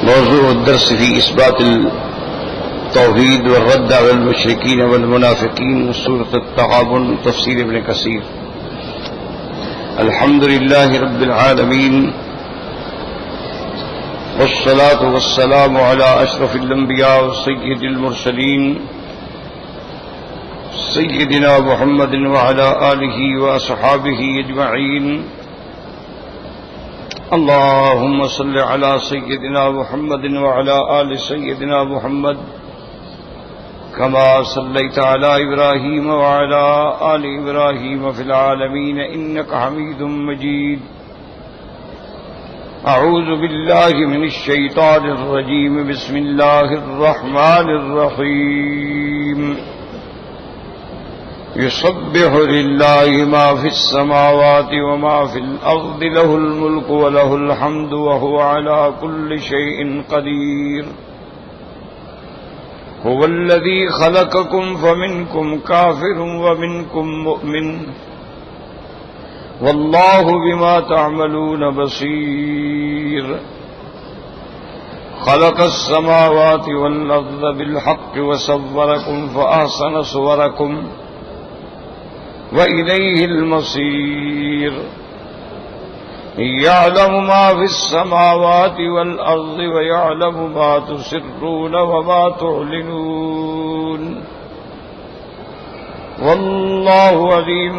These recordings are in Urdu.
موضوع الدرس في إثبات التوحيد والرد على المشركين والمنافقين سورة التغابن تفسير ابن كثير. الحمد لله رب العالمين والصلاة والسلام على أشرف الأنبياء وسيد المرسلين سيدنا محمد وعلى آله وأصحابه أجمعين. اللهم صل على سيدنا محمد وعلى آل سيدنا محمد كما صليت على إبراهيم وعلى آل إبراهيم في العالمين إنك حميد مجيد. أعوذ بالله من الشيطان الرجيم. بسم الله الرحمن الرحيم. يسبح لله ما في السماوات وما في الأرض له الملك وله الحمد وهو على كل شيء قدير. هو الذي خلقكم فمنكم كافر ومنكم مؤمن والله بما تعملون بصير. خلق السماوات والأرض بالحق وصوركم فأحسن صوركم وإليه المصير. يعلم ما في السماوات والأرض ويعلم ما تسرون وما تعلنون والله عليم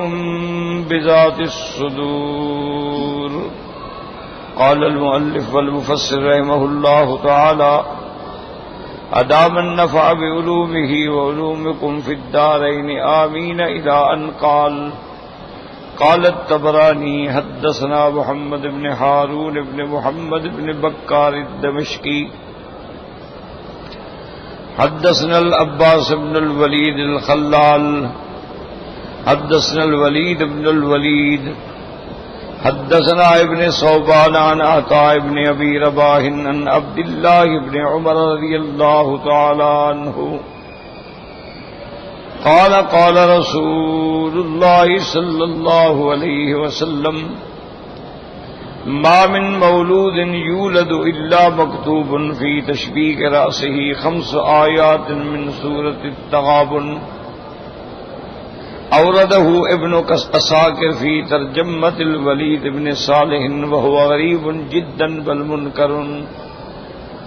بذات الصدور. قال المؤلف والمفسر رحمه الله تعالى أدام النفع بعلومه وعلومكم في الدارين آمين إلى أن قال الطبراني حدثنا محمد بن هارون بن محمد بن بكار الدمشقي حدثنا العباس بن الوليد الخلال حدثنا الوليد بن الوليد حدثنا ابن صوبان عن عطاء بن أبي رباح عن عبد الله بن عمر رضي الله تعالى عنه قال قال رسول الله صلى الله عليه وسلم ما من مولود يولد إلا مكتوب في تشبيك رأسه 5 آيات من سورة التغابن. أورده ابن عساكر في ترجمة الوليد بن صالح وهو غريب جدا بل منکر.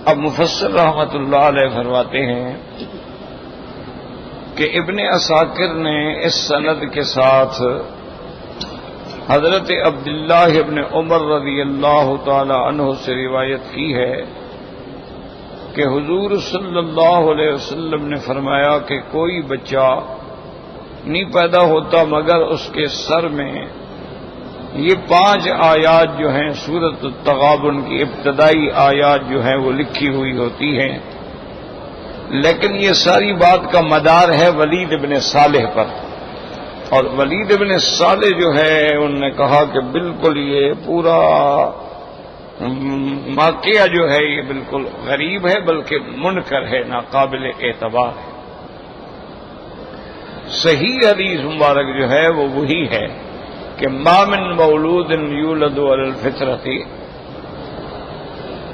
اب مفسر رحمت اللہ علیہ فرماتے ہیں کہ ابن عساکر نے اس سند کے ساتھ حضرت عبداللہ ابن عمر رضی اللہ تعالی عنہ سے روایت کی ہے کہ حضور صلی اللہ علیہ وسلم نے فرمایا کہ کوئی بچہ نہیں پیدا ہوتا مگر اس کے سر میں یہ 5 آیات جو ہیں سورۃ التغابن کی ابتدائی آیات جو ہیں وہ لکھی ہوئی ہوتی ہیں. لیکن یہ ساری بات کا مدار ہے ولید بن صالح پر، اور ولید بن صالح جو ہے انہوں نے کہا کہ بالکل یہ پورا واقعہ جو ہے یہ بالکل غریب ہے بلکہ منکر ہے، ناقابل اعتبار ہے. صحیح حدیث مبارک جو ہے وہ وہی ہے کہ ما من مولود یولد علی الفطرۃ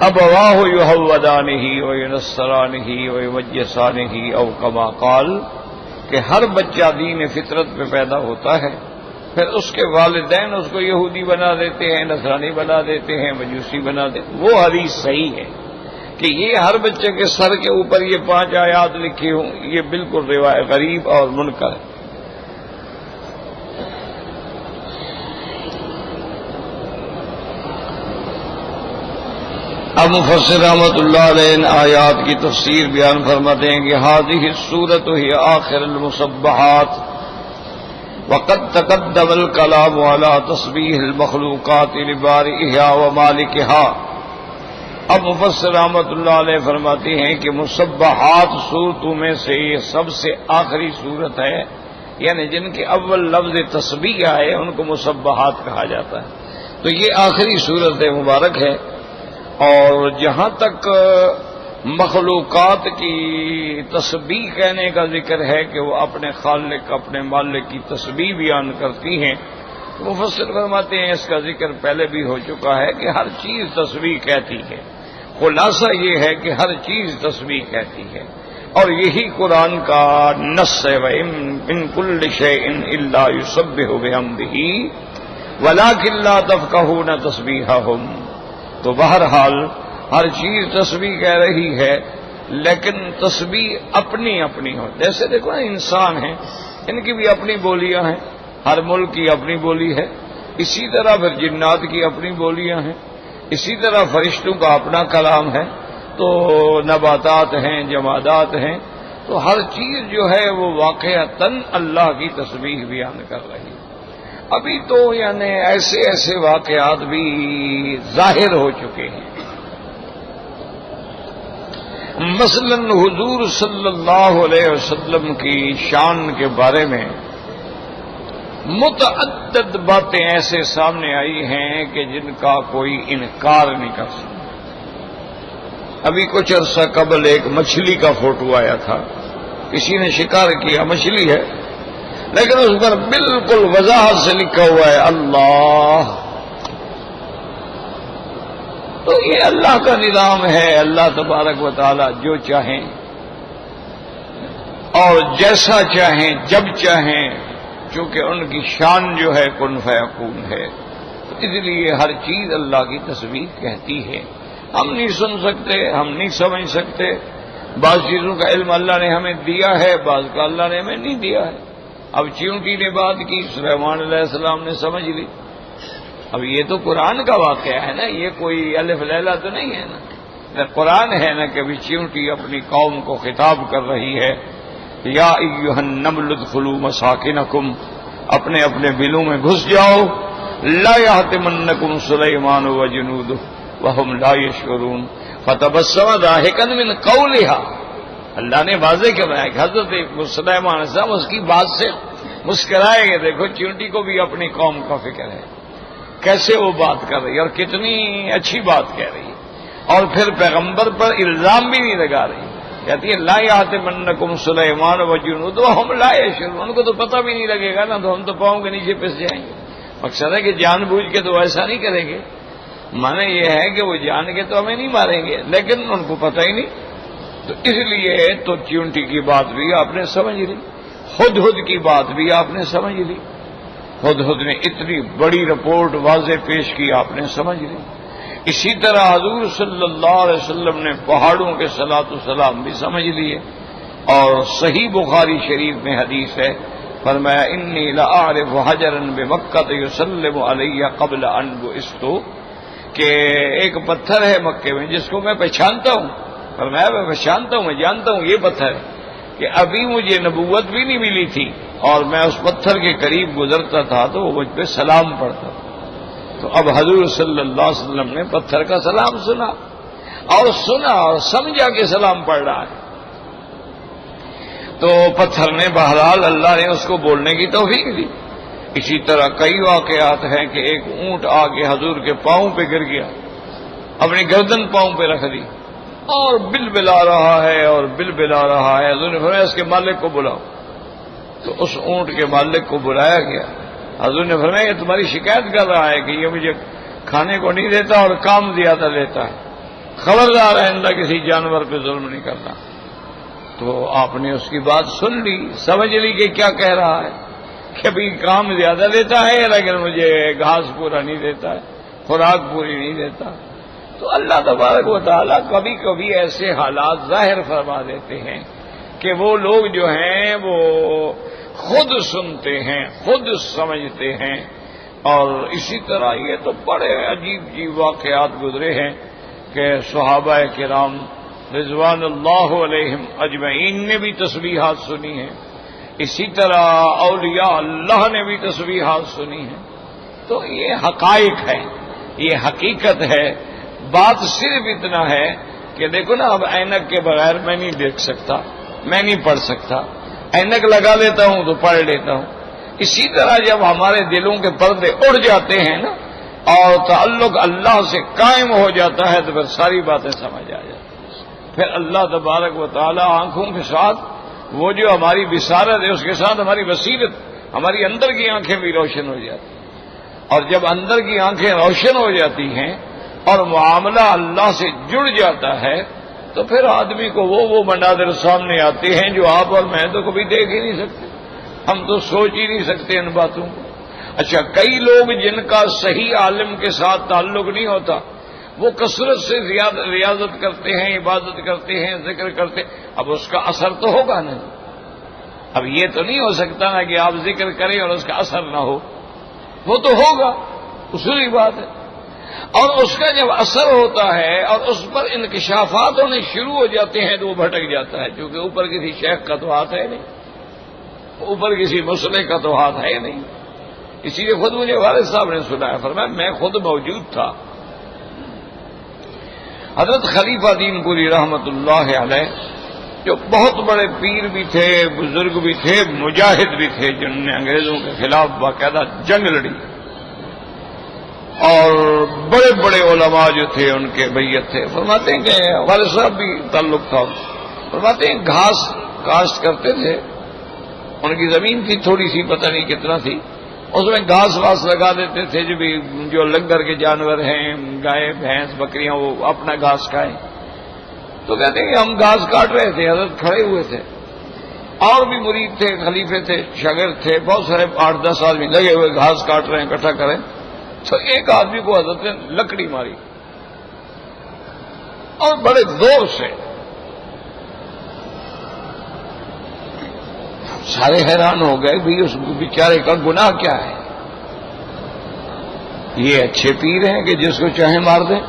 ابواہ یہودانہ وینصرانہ ویمجسانہ او کما قال، کہ ہر بچہ دین فطرت پہ پیدا ہوتا ہے، پھر اس کے والدین اس کو یہودی بنا دیتے ہیں، نصرانی بنا دیتے ہیں، مجوسی بنا دیتے ہیں. وہ حدیث صحیح ہے کہ یہ ہر بچے کے سر کے اوپر یہ 5 آیات لکھی ہوں، یہ بالکل روایت غریب اور منکر ہے. اب مفسر رحمت اللہ علیہ ان آیات کی تفسیر بیان فرماتے ہیں کہ هذه السورة هي آخر المسبحات وقد تقدم الكلام على تسبيح المخلوقات لبارئها ومالكها. اب مفسر رحمت اللہ علیہ فرماتے ہیں کہ مسبحات صورتوں میں سے یہ سب سے آخری صورت ہے، یعنی جن کے اول لفظ تسبیح آئے ان کو مسبحات کہا جاتا ہے. تو یہ آخری صورت مبارک ہے، اور جہاں تک مخلوقات کی تسبیح کہنے کا ذکر ہے کہ وہ اپنے خالق اپنے مالک کی تسبیح بیان کرتی ہیں، مفسر فرماتے ہیں اس کا ذکر پہلے بھی ہو چکا ہے کہ ہر چیز تسبیح کہتی ہے. خلاصہ یہ ہے کہ ہر چیز تسبیح کہتی ہے، اور یہی قرآن کا نص ہے. وَإِن كُلِّ شَيْءٍ إِلَّا يُسَبِّحُ بِحَمْدِهِ وَلَٰكِن لَّا تَفْقَهُونَ تَسْبِيحَهُمْ. تو بہرحال ہر چیز تسبیح کہہ رہی ہے، لیکن تسبیح اپنی اپنی ہو. جیسے دیکھو نا انسان ہیں، ان کی بھی اپنی بولیاں ہیں، ہر ملک کی اپنی بولی ہے. اسی طرح پھر جنات کی اپنی بولیاں ہیں، اسی طرح فرشتوں کا اپنا کلام ہے، تو نباتات ہیں، جمادات ہیں، تو ہر چیز جو ہے وہ واقعتاً اللہ کی تسبیح بیان کر رہی ہے. ابھی تو یعنی ایسے ایسے واقعات بھی ظاہر ہو چکے ہیں. مثلا حضور صلی اللہ علیہ وسلم کی شان کے بارے میں متعدد باتیں ایسے سامنے آئی ہیں کہ جن کا کوئی انکار نہیں کر سکتا. ابھی کچھ عرصہ قبل ایک مچھلی کا فوٹو آیا تھا، کسی نے شکار کیا، مچھلی ہے، لیکن اس پر بالکل وضاحت سے لکھا ہوا ہے اللہ. تو یہ اللہ کا نظام ہے. اللہ تبارک و تعالی جو چاہیں اور جیسا چاہیں جب چاہیں، چونکہ ان کی شان جو ہے کن فیکون ہے، تو اس لیے ہر چیز اللہ کی تسبیح کہتی ہے. ہم نہیں سن سکتے، ہم نہیں سمجھ سکتے. بعض چیزوں کا علم اللہ نے ہمیں دیا ہے، بعض کا اللہ نے ہمیں نہیں دیا ہے. اب چیونٹی نے بات کی، سلیمان علیہ السلام نے سمجھ لی. اب یہ تو قرآن کا واقعہ ہے نا، یہ کوئی الف لیلہ تو نہیں ہے نا. قرآن ہے نا کہ ابھی چیونٹی اپنی قوم کو خطاب کر رہی ہے، یا ایھا النمل ادخلوا مساکنکم، اپنے اپنے بلوں میں گھس جاؤ. لا یحطمنکم سلیمان وجنودہ وہم لا یشعرون. فتبسم ضاحکا من قولها. اللہ نے واضح کیا کہ حضرت سلیمان علیہ السلام اس کی بات سے مسکرائے گئے. دیکھو چیونٹی کو بھی اپنی قوم کا فکر ہے، کیسے وہ بات کر رہی ہے اور کتنی اچھی بات کہہ رہی ہے. اور پھر پیغمبر پر الزام بھی نہیں لگا رہی. کہتی ہے لا یحطمنکم سلیمان وجنودہ وہم لا یشعرون. ان کو تو پتہ بھی نہیں لگے گا نا، تو ہم تو پاؤں کے نیچے پس جائیں گے. مقصد ہے کہ جان بوجھ کے تو ایسا نہیں کریں گے. معنی یہ ہے کہ وہ جان کے تو ہمیں نہیں ماریں گے، لیکن ان کو پتہ ہی نہیں. تو اس لیے تو چیونٹی کی بات بھی آپ نے سمجھ لی، ہدہد کی بات بھی آپ نے سمجھ لی. ہدہد نے اتنی بڑی رپورٹ واضح پیش کی، آپ نے سمجھ لی. اسی طرح حضور صلی اللہ علیہ وسلم نے پہاڑوں کے صلاۃ والسلام بھی سمجھ لیے. اور صحیح بخاری شریف میں حدیث ہے، فرمایا انی لاعرف حجرا بمکہ یسلم علی قبل ان بعثت، کہ ایک پتھر ہے مکے میں جس کو میں پہچانتا ہوں. فرمایا میں پہچانتا ہوں، میں جانتا ہوں یہ پتھر ہے، کہ ابھی مجھے نبوت بھی نہیں ملی تھی اور میں اس پتھر کے قریب گزرتا تھا تو وہ مجھ پہ سلام پڑھتا تھا. تو اب حضور صلی اللہ علیہ وسلم نے پتھر کا سلام سنا اور سمجھا کہ سلام پڑھ رہا ہے. تو پتھر نے بہرحال اللہ نے اس کو بولنے کی توفیق دی. اسی طرح کئی واقعات ہیں کہ ایک اونٹ آ کے حضور کے پاؤں پہ گر گیا، اپنی گردن پاؤں پہ رکھ دی اور بل بلا رہا ہے اور بل بلا رہا ہے. حضور نے فرمایا اس کے مالک کو بلاؤ. تو اس اونٹ کے مالک کو بلایا گیا. حضور نے فرمایا یہ تمہاری شکایت کر رہا ہے کہ یہ مجھے کھانے کو نہیں دیتا اور کام زیادہ لیتا ہے. خبردار آئندہ کسی جانور پہ ظلم نہیں کرنا. تو آپ نے اس کی بات سن لی، سمجھ لی کہ کیا کہہ رہا ہے، کہ بھی کام زیادہ لیتا ہے لیکن مجھے گھاس پورا نہیں دیتا ہے، خوراک پوری نہیں دیتا. تو اللہ تبارک و تعالیٰ کبھی کبھی ایسے حالات ظاہر فرما دیتے ہیں کہ وہ لوگ جو ہیں وہ خود سنتے ہیں، خود سمجھتے ہیں. اور اسی طرح یہ تو بڑے عجیب عجیب واقعات گزرے ہیں کہ صحابہ کرام رضوان اللہ علیہم اجمعین نے بھی تسبیحات سنی ہیں. اسی طرح اولیاء اللہ نے بھی تسبیحات سنی ہیں. تو یہ حقائق ہے، یہ حقیقت ہے. بات صرف اتنا ہے کہ دیکھو نا، اب اینک کے بغیر میں نہیں دیکھ سکتا، میں نہیں پڑھ سکتا. اینک لگا لیتا ہوں تو پڑھ لیتا ہوں. اسی طرح جب ہمارے دلوں کے پردے اڑ جاتے ہیں نا اور تعلق اللہ سے قائم ہو جاتا ہے تو پھر ساری باتیں سمجھ آ جاتی. پھر اللہ تبارک و تعالی آنکھوں کے ساتھ وہ جو ہماری بصارت ہے اس کے ساتھ ہماری بصیرت، ہماری اندر کی آنکھیں بھی روشن ہو جاتی. اور جب اندر کی آنکھیں روشن ہو جاتی ہیں اور معاملہ اللہ سے جڑ جاتا ہے تو پھر آدمی کو وہ مناظر سامنے آتے ہیں جو آپ اور میں تو کبھی دیکھ ہی نہیں سکتے، ہم تو سوچ ہی نہیں سکتے ان باتوں کو۔ اچھا، کئی لوگ جن کا صحیح عالم کے ساتھ تعلق نہیں ہوتا وہ کثرت سے ریاضت کرتے ہیں، عبادت کرتے ہیں، ذکر کرتے، اب اس کا اثر تو ہوگا نہیں۔ اب یہ تو نہیں ہو سکتا نا کہ آپ ذکر کریں اور اس کا اثر نہ ہو، وہ تو ہوگا، اصولی بات ہے۔ اور اس کا جب اثر ہوتا ہے اور اس پر انکشافات ہونے شروع ہو جاتے ہیں تو وہ بھٹک جاتا ہے، کیونکہ اوپر کسی شیخ کا تو ہاتھ ہے نہیں، اوپر کسی مسئلے کا تو ہاتھ ہے نہیں۔ اسی لیے خود مجھے والد صاحب نے سنایا، فرمایا میں خود موجود تھا، حضرت خلیفہ دین پوری رحمت اللہ علیہ جو بہت بڑے پیر بھی تھے، بزرگ بھی تھے، مجاہد بھی تھے، جنہوں نے انگریزوں کے خلاف باقاعدہ جنگ لڑی، اور بڑے بڑے علماء جو تھے ان کے بیعت تھے۔ فرماتے ہیں کہ والد صاحب بھی تعلق تھا، فرماتے ہیں گھاس کاشت کرتے تھے، ان کی زمین تھی تھوڑی سی، پتہ نہیں کتنا تھی، اس میں گھاس واس لگا دیتے تھے، جو لنگر کے جانور ہیں، گائے بھینس بکریاں، وہ اپنا گھاس کھائیں۔ تو کہتے ہیں کہ ہم گھاس کاٹ رہے تھے، حضرت کھڑے ہوئے تھے، اور بھی مرید تھے، خلیفے تھے، شاگرد تھے، بہت سارے 8-10 آدمی لگے ہوئے گھاس کاٹ رہے ہیں، اکٹھا کریں۔ تو ایک آدمی کو حضرت نے لکڑی ماری اور بڑے زور سے، سارے حیران ہو گئے، بھئی اس بیچارے کا گناہ کیا ہے؟ یہ اچھے پیر ہیں کہ جس کو چاہے مار دیں؟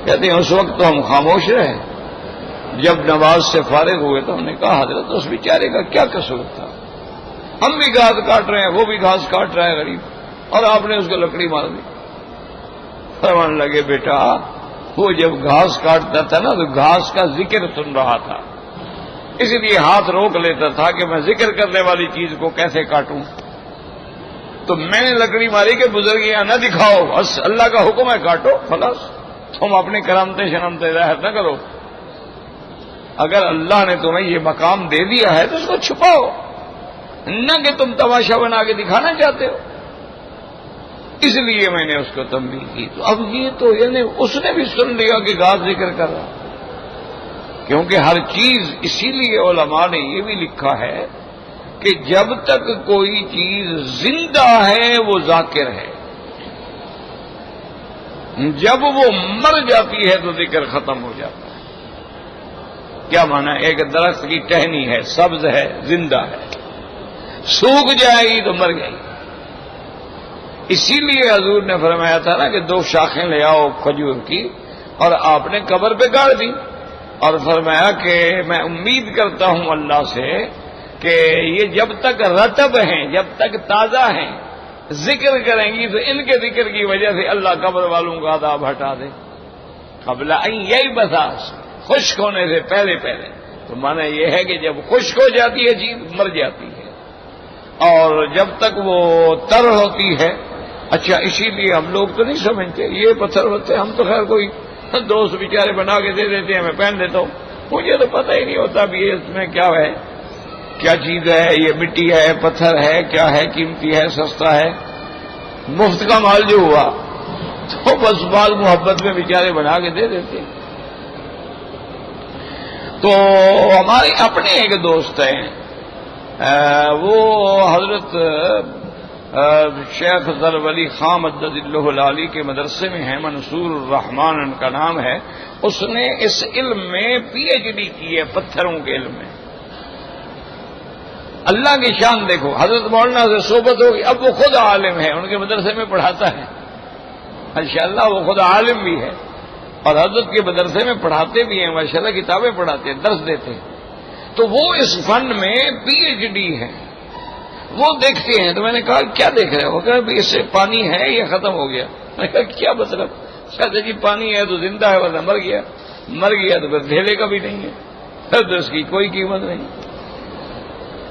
کہتے ہیں اس وقت تو ہم خاموش رہے، جب نماز سے فارغ ہوئے تو ہم نے کہا حضرت اس بیچارے کا کیا قصور تھا؟ ہم بھی گھاس کاٹ رہے ہیں، وہ بھی گھاس کاٹ رہا ہے غریب، اور آپ نے اس کو لکڑی مار دی۔ فرمانے لگے بیٹا وہ جب گھاس کاٹتا تھا نا تو گھاس کا ذکر سن رہا تھا، اس لیے ہاتھ روک لیتا تھا کہ میں ذکر کرنے والی چیز کو کیسے کاٹوں، تو میں نے لکڑی ماری کہ بزرگیاں نہ دکھاؤ، بس اللہ کا حکم ہے کاٹو خلاص، تم اپنی کرامتیں شرمتیں ظاہر نہ کرو، اگر اللہ نے تمہیں یہ مقام دے دیا ہے تو اس کو چھپاؤ، نہ کہ تم تماشا بنا کے دکھانا چاہتے ہو۔ اس لیے میں نے اس کو تنبیہ کی۔ تو اب یہ تو یعنی اس نے بھی سن لیا کہ گھاس ذکر کر رہا، کیونکہ ہر چیز، اسی لیے علماء نے یہ بھی لکھا ہے کہ جب تک کوئی چیز زندہ ہے وہ ذاکر ہے، جب وہ مر جاتی ہے تو ذکر ختم ہو جاتا ہے۔ کیا مانا؟ ایک درخت کی ٹہنی ہے، سبز ہے، زندہ ہے، سوکھ جائے گی تو مر گئی۔ اسی لیے حضور نے فرمایا تھا نا کہ 2 شاخیں لے آؤ کھجور کی، اور آپ نے قبر پہ گاڑ دی، اور فرمایا کہ میں امید کرتا ہوں اللہ سے کہ یہ جب تک رطب ہیں، جب تک تازہ ہیں، ذکر کریں گی تو ان کے ذکر کی وجہ سے اللہ قبر والوں کا عذاب ہٹا دے، قبل ان یبعث، خشک ہونے سے پہلے پہلے۔ تو مانا یہ ہے کہ جب خشک ہو جاتی ہے چیز مر جاتی ہے، اور جب تک وہ تر ہوتی ہے۔ اچھا، اسی لیے ہم لوگ تو نہیں سمجھتے یہ پتھر ہوتے، ہم تو خیر کوئی دوست بیچارے بنا کے دے دیتے ہیں، میں پہن دیتا ہوں، مجھے تو پتہ ہی نہیں ہوتا بھی یہ اس میں کیا ہے، کیا چیز ہے، یہ مٹی ہے، پتھر ہے، کیا ہے، قیمتی ہے، سستا ہے، مفت کا مال جو ہوا تو بس بعض محبت میں بیچارے بنا کے دے دیتے ہیں۔ تو ہمارے اپنے ایک دوست ہیں، وہ حضرت شیخ ذر ولی خان مدد اللہ العالی کے مدرسے میں ہیں، منصور الرحمان ان کا نام ہے، اس نے اس علم میں PhD کی ہے، پتھروں کے علم میں۔ اللہ کی شان دیکھو، حضرت مولانا سے صحبت ہوگی، اب وہ خود عالم ہے، ان کے مدرسے میں پڑھاتا ہے، ماشاءاللہ وہ خود عالم بھی ہے، اور حضرت کے مدرسے میں پڑھاتے بھی ہیں، ماشاءاللہ کتابیں پڑھاتے ہیں، درس دیتے ہیں، تو وہ اس فن میں PhD ہے۔ وہ دیکھتے ہیں تو میں نے کہا کیا دیکھ رہے ہو؟ کہ اس سے پانی ہے یہ ختم ہو گیا۔ میں نے کہا کیا مطلب؟ کہتے جی پانی ہے تو زندہ ہے، ورنہ مر گیا، مر گیا تو پھر دھیلے کا بھی نہیں ہے، پھر تو اس کی کوئی قیمت نہیں۔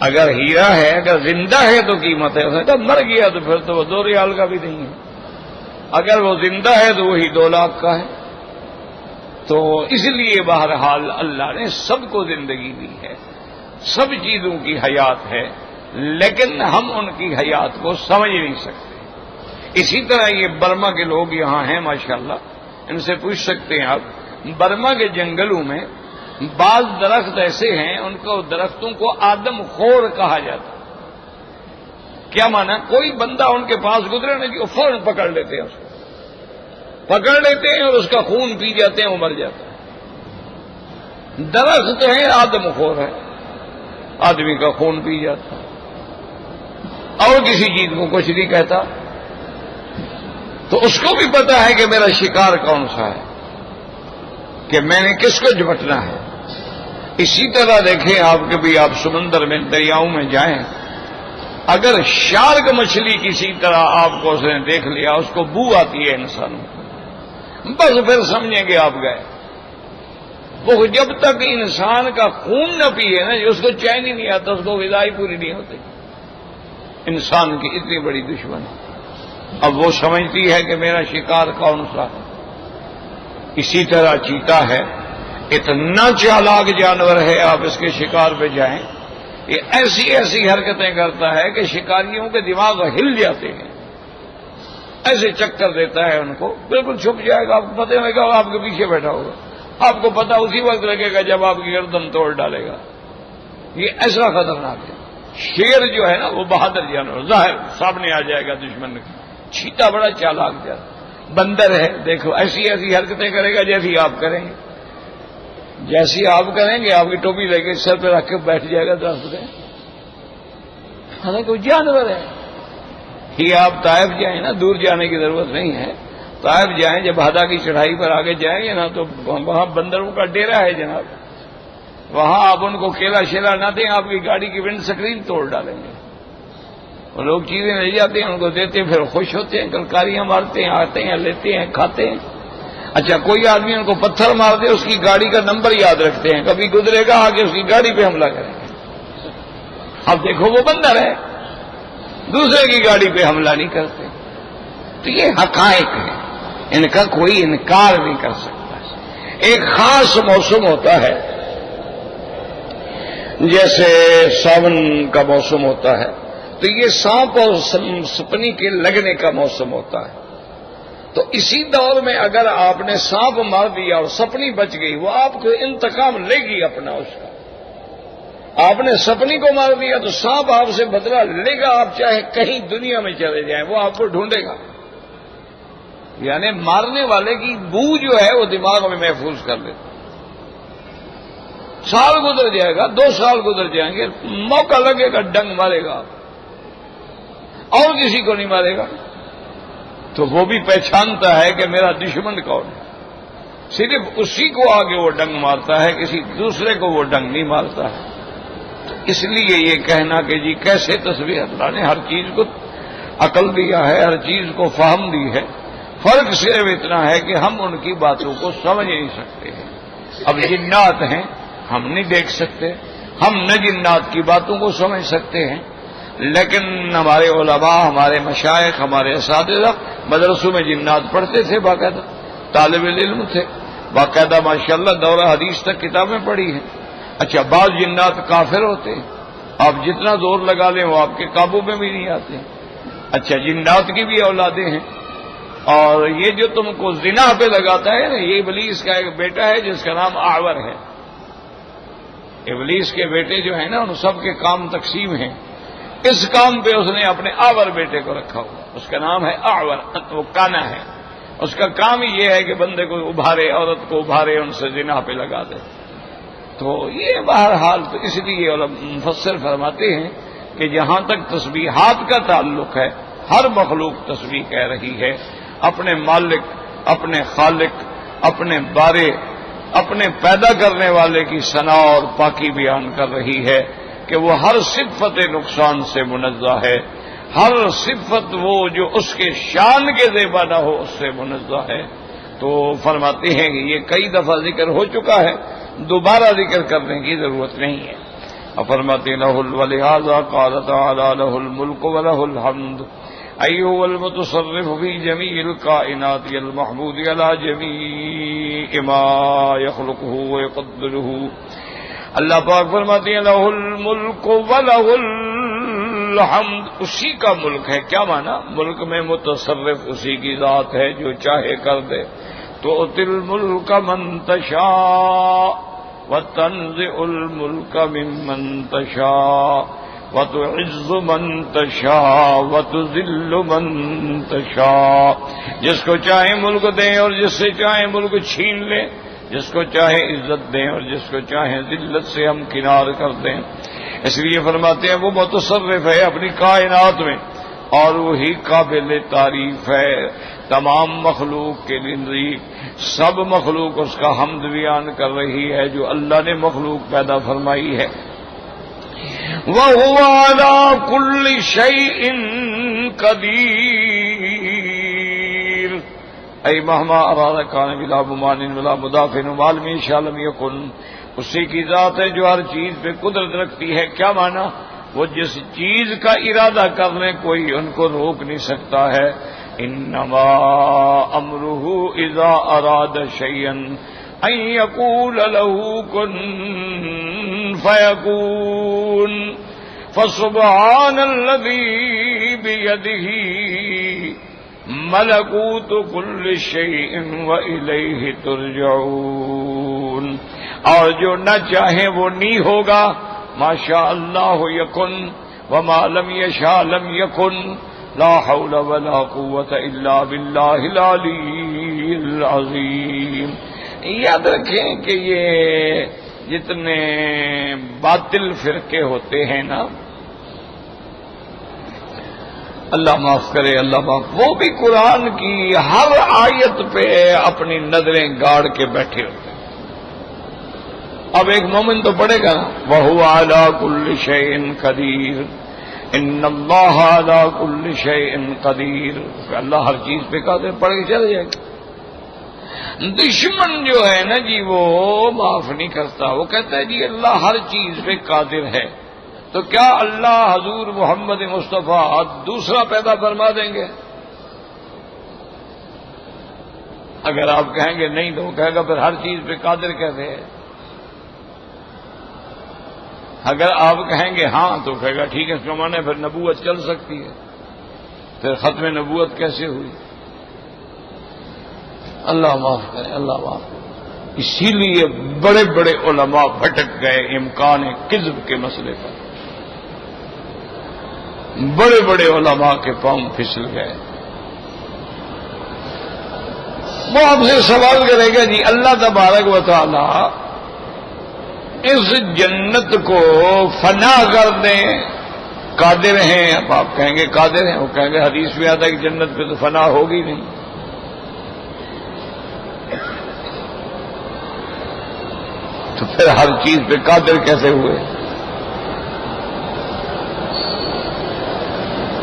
اگر ہیرا ہے، اگر زندہ ہے تو قیمت ہے، اس نے کہا مر گیا تو پھر تو وہ 2 ریال کا بھی نہیں ہے، اگر وہ زندہ ہے تو وہی 2 لاکھ کا ہے۔ تو اس لیے بہرحال اللہ نے سب کو زندگی دی ہے، سب چیزوں کی حیات ہے، لیکن ہم ان کی حیات کو سمجھ نہیں سکتے۔ اسی طرح یہ برما کے لوگ یہاں ہیں ماشاءاللہ، ان سے پوچھ سکتے ہیں آپ، برما کے جنگلوں میں بعض درخت ایسے ہیں ان کو درختوں کو آدم خور کہا جاتا ہے۔ کیا مانا؟ کوئی بندہ ان کے پاس گزرے نا جو فوراً پکڑ لیتے ہیں، اس کو پکڑ لیتے ہیں اور اس کا خون پی جاتے ہیں، وہ مر جاتا ہے۔ درخت ہے آدم خور ہے، آدمی کا خون پی جاتا ہے اور کسی چیز کو کچھ نہیں کہتا، تو اس کو بھی پتا ہے کہ میرا شکار کون سا ہے، کہ میں نے کس کو جھپٹنا ہے۔ اسی طرح دیکھیں آپ کہ بھی آپ سمندر میں دریاؤں میں جائیں، اگر شارک مچھلی کسی طرح آپ کو اس نے دیکھ لیا، اس کو بو آتی ہے انسانوں کو، بس پھر سمجھیں کہ آپ گئے۔ وہ جب تک انسان کا خون نہ پیے نا اس کو چین ہی نہیں آتا، اس کو غذائی پوری نہیں ہوتی۔ انسان کی اتنی بڑی دشمن ہے۔ اب وہ سمجھتی ہے کہ میرا شکار کون سا ہے۔ اسی طرح چیتا ہے، اتنا چالاک جانور ہے، آپ اس کے شکار پہ جائیں، یہ ایسی ایسی حرکتیں کرتا ہے کہ شکاریوں کے دماغ ہل جاتے ہیں، ایسے چکر دیتا ہے ان کو، بالکل چھپ جائے گا، آپ کو پتہ لگے گا، آپ کے پیچھے بیٹھا ہوگا، آپ کو پتہ اسی وقت لگے گا جب آپ کی گردن توڑ ڈالے گا۔ یہ ایسا خطرناک ہے۔ شیر جو ہے نا وہ بہادر جانور، ظاہر سامنے آ جائے گا دشمن کی۔ چیتا بڑا چالاک جانور، بندر ہے، دیکھو ایسی ایسی حرکتیں کرے گا جیسی آپ کریں گے، جیسی آپ کریں گے، آپ کی ٹوپی لے کے سر پہ رکھ کے بیٹھ جائے گا درخت پہ۔ حالانکہ وہ جانور ہے۔ یہ آپ طائف جائیں نا، دور جانے کی ضرورت نہیں ہے، طائف جائیں، جب ہدا کی چڑھائی پر آگے جائیں گے نا تو وہاں بندروں کا ڈیرا ہے جناب، وہاں آپ ان کو کیلا شیلا نہ دیں، آپ کی گاڑی کی ونڈ سکرین توڑ ڈالیں گے۔ وہ لوگ چیزیں لے جاتے ہیں، ان کو دیتے ہیں، پھر خوش ہوتے ہیں، کلکاریاں مارتے ہیں، آتے ہیں، لیتے ہیں، کھاتے ہیں۔ اچھا کوئی آدمی ان کو پتھر مار دے، اس کی گاڑی کا نمبر یاد رکھتے ہیں، کبھی گزرے گا آگے اس کی گاڑی پہ حملہ کریں گے۔ اب دیکھو وہ بندر ہے، دوسرے کی گاڑی پہ حملہ نہیں کرتے۔ تو یہ حقائق ہے، ان کا کوئی انکار نہیں کر سکتا۔ ایک خاص موسم ہوتا ہے، جیسے ساون کا موسم ہوتا ہے، تو یہ سانپ اور سپنی کے لگنے کا موسم ہوتا ہے۔ تو اسی دور میں اگر آپ نے سانپ مار دیا اور سپنی بچ گئی، وہ آپ کو انتقام لے گی اپنا اس کا۔ آپ نے سپنی کو مار دیا تو سانپ آپ سے بدلہ لے گا، آپ چاہے کہیں دنیا میں چلے جائیں، وہ آپ کو ڈھونڈے گا۔ یعنی مارنے والے کی بو جو ہے وہ دماغ میں محفوظ کر لیتا۔ سال گزر جائے گا، 2 سال گزر جائیں گے، موقع لگے گا ڈنگ مارے گا اور کسی کو نہیں مارے گا۔ تو وہ بھی پہچانتا ہے کہ میرا دشمن کون ہے، صرف اسی کو آگے وہ ڈنگ مارتا ہے، کسی دوسرے کو وہ ڈنگ نہیں مارتا ہے۔ اس لیے یہ کہنا کہ جی کیسے تصویر، اللہ نے ہر چیز کو عقل دیا ہے، ہر چیز کو فہم دی ہے، فرق صرف اتنا ہے کہ ہم ان کی باتوں کو سمجھ نہیں سکتے ہیں۔ اب جنات ہیں، ہم نہیں دیکھ سکتے، ہم نہ جنات کی باتوں کو سمجھ سکتے ہیں، لیکن ہمارے علماء، ہمارے مشائخ، ہمارے اساتذہ مدرسوں میں جنات پڑھتے تھے، باقاعدہ طالب علم تھے، باقاعدہ ماشاءاللہ دورہ حدیث تک کتابیں پڑھی ہیں۔ اچھا بعض جنات کافر ہوتے ہیں، آپ جتنا زور لگا لیں وہ آپ کے قابو میں بھی نہیں آتے۔ اچھا جنات کی بھی اولادیں ہیں، اور یہ جو تم کو زنا پہ لگاتا ہے نا، یہ ابلیس کا ایک بیٹا ہے جس کا نام اعور ہے۔ ابلیس کے بیٹے جو ہیں نا ان سب کے کام تقسیم ہیں، اس کام پہ اس نے اپنے آور بیٹے کو رکھا ہوا، اس کا نام ہے آور، وہ کانا ہے، اس کا کام ہی یہ ہے کہ بندے کو ابھارے، عورت کو ابھارے، ان سے زنا پہ لگا دے۔ تو یہ بہرحال تو اس لیے مفسر فرماتے ہیں کہ جہاں تک تسبیحات کا تعلق ہے، ہر مخلوق تسبیح کہہ رہی ہے، اپنے مالک، اپنے خالق، اپنے بارے، اپنے پیدا کرنے والے کی ثنا اور پاکی بیان کر رہی ہے کہ وہ ہر صفت نقصان سے منزہ ہے، ہر صفت وہ جو اس کے شان کے زیبا نہ ہو اس سے منزہ ہے۔ تو فرماتے ہیں کہ یہ کئی دفعہ ذکر ہو چکا ہے، دوبارہ ذکر کرنے کی ضرورت نہیں ہے۔ فرماتے لہ ولہذا قال تعالی لہ الملک ولہ الحمد ایہو المتصرف فی جمیع الکائنات المحمود علی جمیع ما یخلقہ ویقدرہ۔ اللہ پاک فرماتے ہیں لہ الملک ولہ الحمد، اسی کا ملک ہے. کیا مانا؟ ملک میں متصرف اسی کی ذات ہے جو چاہے کر دے. تؤتی الملک من تشاء وتنزع الملک ممن تشاء وتعز من تشاء وتذل من تشاء. جس کو چاہے ملک دیں اور جس سے چاہے ملک چھین لیں، جس کو چاہے عزت دیں اور جس کو چاہے ذلت سے ہم کنار کر دیں. اس لیے فرماتے ہیں وہ متصرف ہے اپنی کائنات میں اور وہی قابل تعریف ہے تمام مخلوق کے لیے. سب مخلوق اس کا حمد بیان کر رہی ہے جو اللہ نے مخلوق پیدا فرمائی ہے. وَهُوَ عَلَى كُلِّ شَيْءٍ قَدِيرٌ. اے مہما اراد کان بلا بمان ولا مدافع عالم شاء لم یکن. اسی کی ذات ہے جو ہر چیز پہ قدرت رکھتی ہے. کیا مانا؟ وہ جس چیز کا ارادہ کر لیں کوئی ان کو روک نہیں سکتا ہے. انما امرہ اذا اراد شیئا ان یقول له کن فیکون. فسبحان الذی بیدہ ملکوت کل شیء والیہ ترجعون. اور جو نہ چاہے وہ نہیں ہوگا. ما شاء اللہ یکن وما لم یشاء لم یکن. لا حول ولا قوت الا باللہ العلی العظیم. یاد رکھیں کہ یہ جتنے باطل فرقے ہوتے ہیں نا، اللہ معاف کرے، اللہ معاف، وہ بھی قرآن کی ہر آیت پہ اپنی نظریں گاڑ کے بیٹھے ہوتے ہیں. اب ایک مومن تو پڑھے گا نا وَهُوَ عَلَى كُلِّ شَيْءٍ قَدِيرٌ. ان اللہ علی کل شیء قدیر. اللہ ہر چیز پہ قادر. پڑھ کے چلے جائے گا. دشمن جو ہے نا جی وہ معاف نہیں کرتا. وہ کہتا ہے جی اللہ ہر چیز پہ قادر ہے، تو کیا اللہ حضور محمد مصطفیٰ دوسرا پیدا فرما دیں گے؟ اگر آپ کہیں گے نہیں تو وہ کہے گا پھر ہر چیز پہ قادر کہتے ہیں. اگر آپ کہیں گے ہاں تو کہے گا ٹھیک ہے، اس کا معنی ہے پھر نبوت چل سکتی ہے. پھر ختم نبوت کیسے ہوئی؟ اللہ معاف کرے، اللہ معاف کرے. اسی لیے بڑے بڑے علماء بھٹک گئے امکان کذب کے مسئلے پر. بڑے بڑے علماء کے پاؤں پھسل گئے. وہ آپ سے سوال کرے گا جی اللہ تبارک و تعالی اس جنت کو فنا کر دیں، قادر ہیں. اب آپ کہیں گے قادر ہیں، وہ کہیں گے حدیث میں آتا ہے کہ جنت پہ تو فنا ہوگی نہیں. تو پھر ہر چیز پہ قادر کیسے ہوئے؟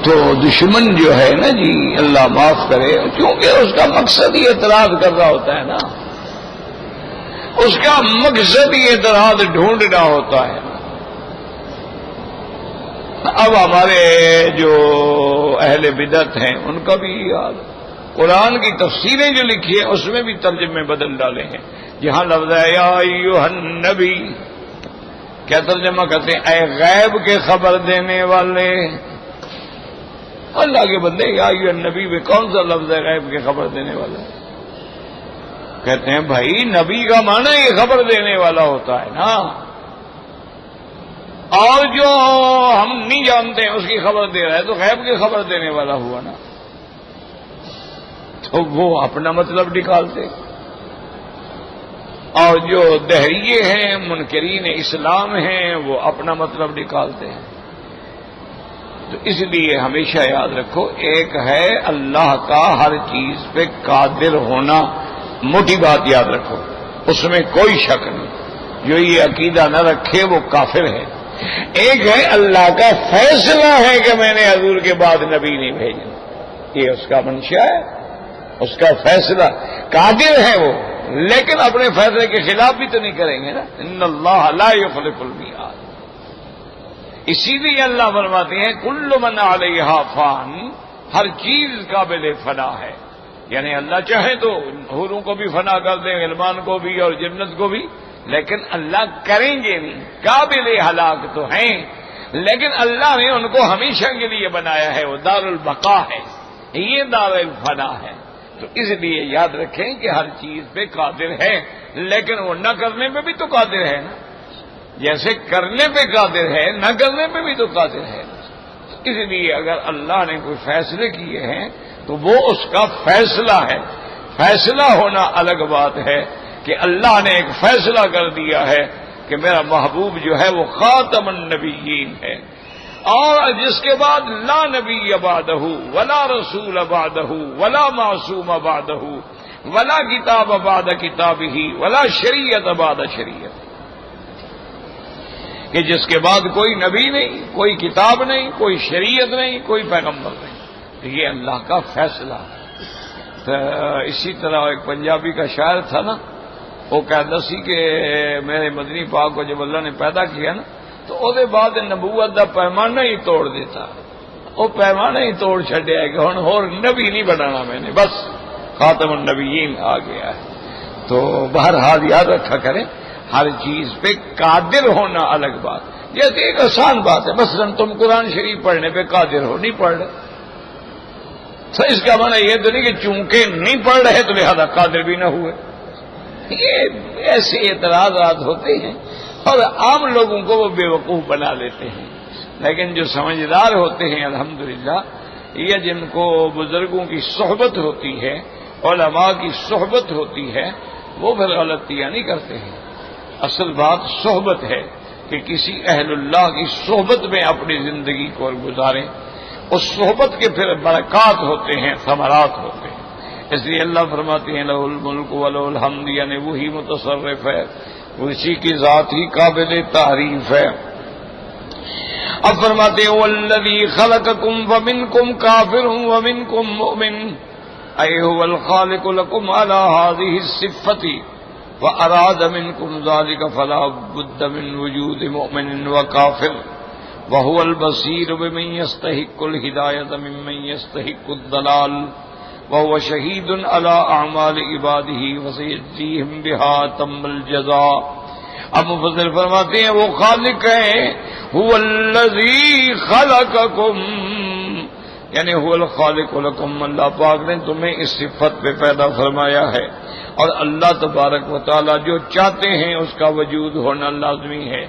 تو دشمن جو ہے نا جی اللہ معاف کرے، کیونکہ اس کا مقصد ہی اعتراض کر رہا ہوتا ہے نا، اس کا مقصد ہی اعتراض ڈھونڈنا ہوتا ہے. اب ہمارے جو اہل بدعت ہیں ان کا بھی یاد، قرآن کی تفسیریں جو لکھی ہیں اس میں بھی ترجمے بدل ڈالے ہیں. جہاں لفظ ہے یا ایھا النبی، کیا ترجمہ کرتے ہیں؟ اے غیب کے خبر دینے والے. اللہ کے بندے یا ایھا النبی میں کون سا لفظ ہے غیب کے خبر دینے والا؟ کہتے ہیں بھائی نبی کا معنی یہ خبر دینے والا ہوتا ہے نا، اور جو ہم نہیں جانتے ہیں اس کی خبر دے رہا ہے تو غیب کی خبر دینے والا ہوا نا. تو وہ اپنا مطلب نکالتے، اور جو دہریے ہیں منکرین اسلام ہیں وہ اپنا مطلب نکالتے ہیں. تو اس لیے ہمیشہ یاد رکھو ایک ہے اللہ کا ہر چیز پہ قادر ہونا، موٹی بات یاد رکھو، اس میں کوئی شک نہیں. جو یہ عقیدہ نہ رکھے وہ کافر ہے. ایک ہے اللہ کا فیصلہ ہے کہ میں نے حضور کے بعد نبی نہیں بھیجنا، یہ اس کا منشا ہے، اس کا فیصلہ. قادر ہے وہ، لیکن اپنے فیصلے کے خلاف بھی تو نہیں کریں گے نا. ان اللہ لا یخلف المیعاد. اسی لیے اللہ فرماتے ہیں کل من علیہا فان، ہر چیز قابل فنا ہے. یعنی اللہ چاہے تو حوروں کو بھی فنا کر دیں، غلمان کو بھی اور جنت کو بھی، لیکن اللہ کریں گے نہیں. قابل ہلاک تو ہیں لیکن اللہ نے ان کو ہمیشہ کے لیے بنایا ہے، وہ دار البقا ہے، یہ دار الفنا ہے۔ تو اس لیے یاد رکھیں کہ ہر چیز پہ قادر ہے، لیکن وہ نہ کرنے پہ بھی تو قادر ہے نا، جیسے کرنے پہ قادر ہے نہ کرنے پہ بھی تو قادر ہے۔ اس لیے اگر اللہ نے کوئی فیصلے کیے ہیں تو وہ اس کا فیصلہ ہے۔ فیصلہ ہونا الگ بات ہے کہ اللہ نے ایک فیصلہ کر دیا ہے کہ میرا محبوب جو ہے وہ خاتم النبیین ہے، اور جس کے بعد لا نبی بعدہ ولا رسول بعدہ ولا معصوم بعدہ ولا کتاب بعد کتابہ ولا شریعت بعد شریعت، کہ جس کے بعد کوئی نبی نہیں، کوئی کتاب نہیں، کوئی شریعت نہیں، کوئی پیغمبر نہیں، یہ اللہ کا فیصلہ ہے۔ تو اسی طرح ایک پنجابی کا شاعر تھا نا، وہ کہتا سی کہ میرے مدنی پاک کو جب اللہ نے پیدا کیا نا تو او دے بعد نبوت دا پیمانہ ہی توڑ دیتا، وہ پیمانہ ہی توڑ چھڈیا ہے کہ ہن اور نبی نہیں بنانا میں نے، بس خاتم النبیین آ گیا ہے۔ تو بہرحال یاد رکھا کریں ہر چیز پہ قادر ہونا الگ بات، جیسے ایک آسان بات ہے، مثلا تم قرآن شریف پڑھنے پہ قادر ہو، نہیں پڑھ رہے، تو اس کا معنی یہ تو نہیں کہ چونکہ نہیں پڑھ رہے تو لہذا قادر بھی نہ ہوئے۔ یہ ایسے اعتراضات ہوتے ہیں اور عام لوگوں کو وہ بے وقوف بنا لیتے ہیں، لیکن جو سمجھدار ہوتے ہیں الحمدللہ، یہ جن کو بزرگوں کی صحبت ہوتی ہے، علماء کی صحبت ہوتی ہے، وہ پھر غلطیاں نہیں کرتے ہیں۔ اصل بات صحبت ہے کہ کسی اہل اللہ کی صحبت میں اپنی زندگی کو گزاریں، اس صحبت کے پھر برکات ہوتے ہیں، ثمرات ہوتے ہیں۔ اس لیے اللہ فرماتے ہیں لہ الملک ولہ الحمد، یعنی وہی متصرف ہے، اسی کی ذات ہی قابل تعریف ہے۔ اب فرماتے ہیں والذی خلقکم فمنکم کافر ومنکم مؤمن اے هو الخالق لکم علی هذه الصفۃ واراد منکم ذلک فلا بد من وجود مؤمن وکافر وهو البصیر بمن یستحق الہدایۃ ممن یستحق الضلال وهو شہید علی اعمال عبادہ وسیجزیہم بها تم الجزاء۔ اب مفسر فرماتے ہیں وہ خالق ہیں، هو الذی خلقکم، یعنی هو الخالق لکم، اللہ پاک نے تمہیں اس صفت پہ پیدا فرمایا ہے، اور اللہ تبارک و تعالی جو چاہتے ہیں اس کا وجود ہونا لازمی ہے۔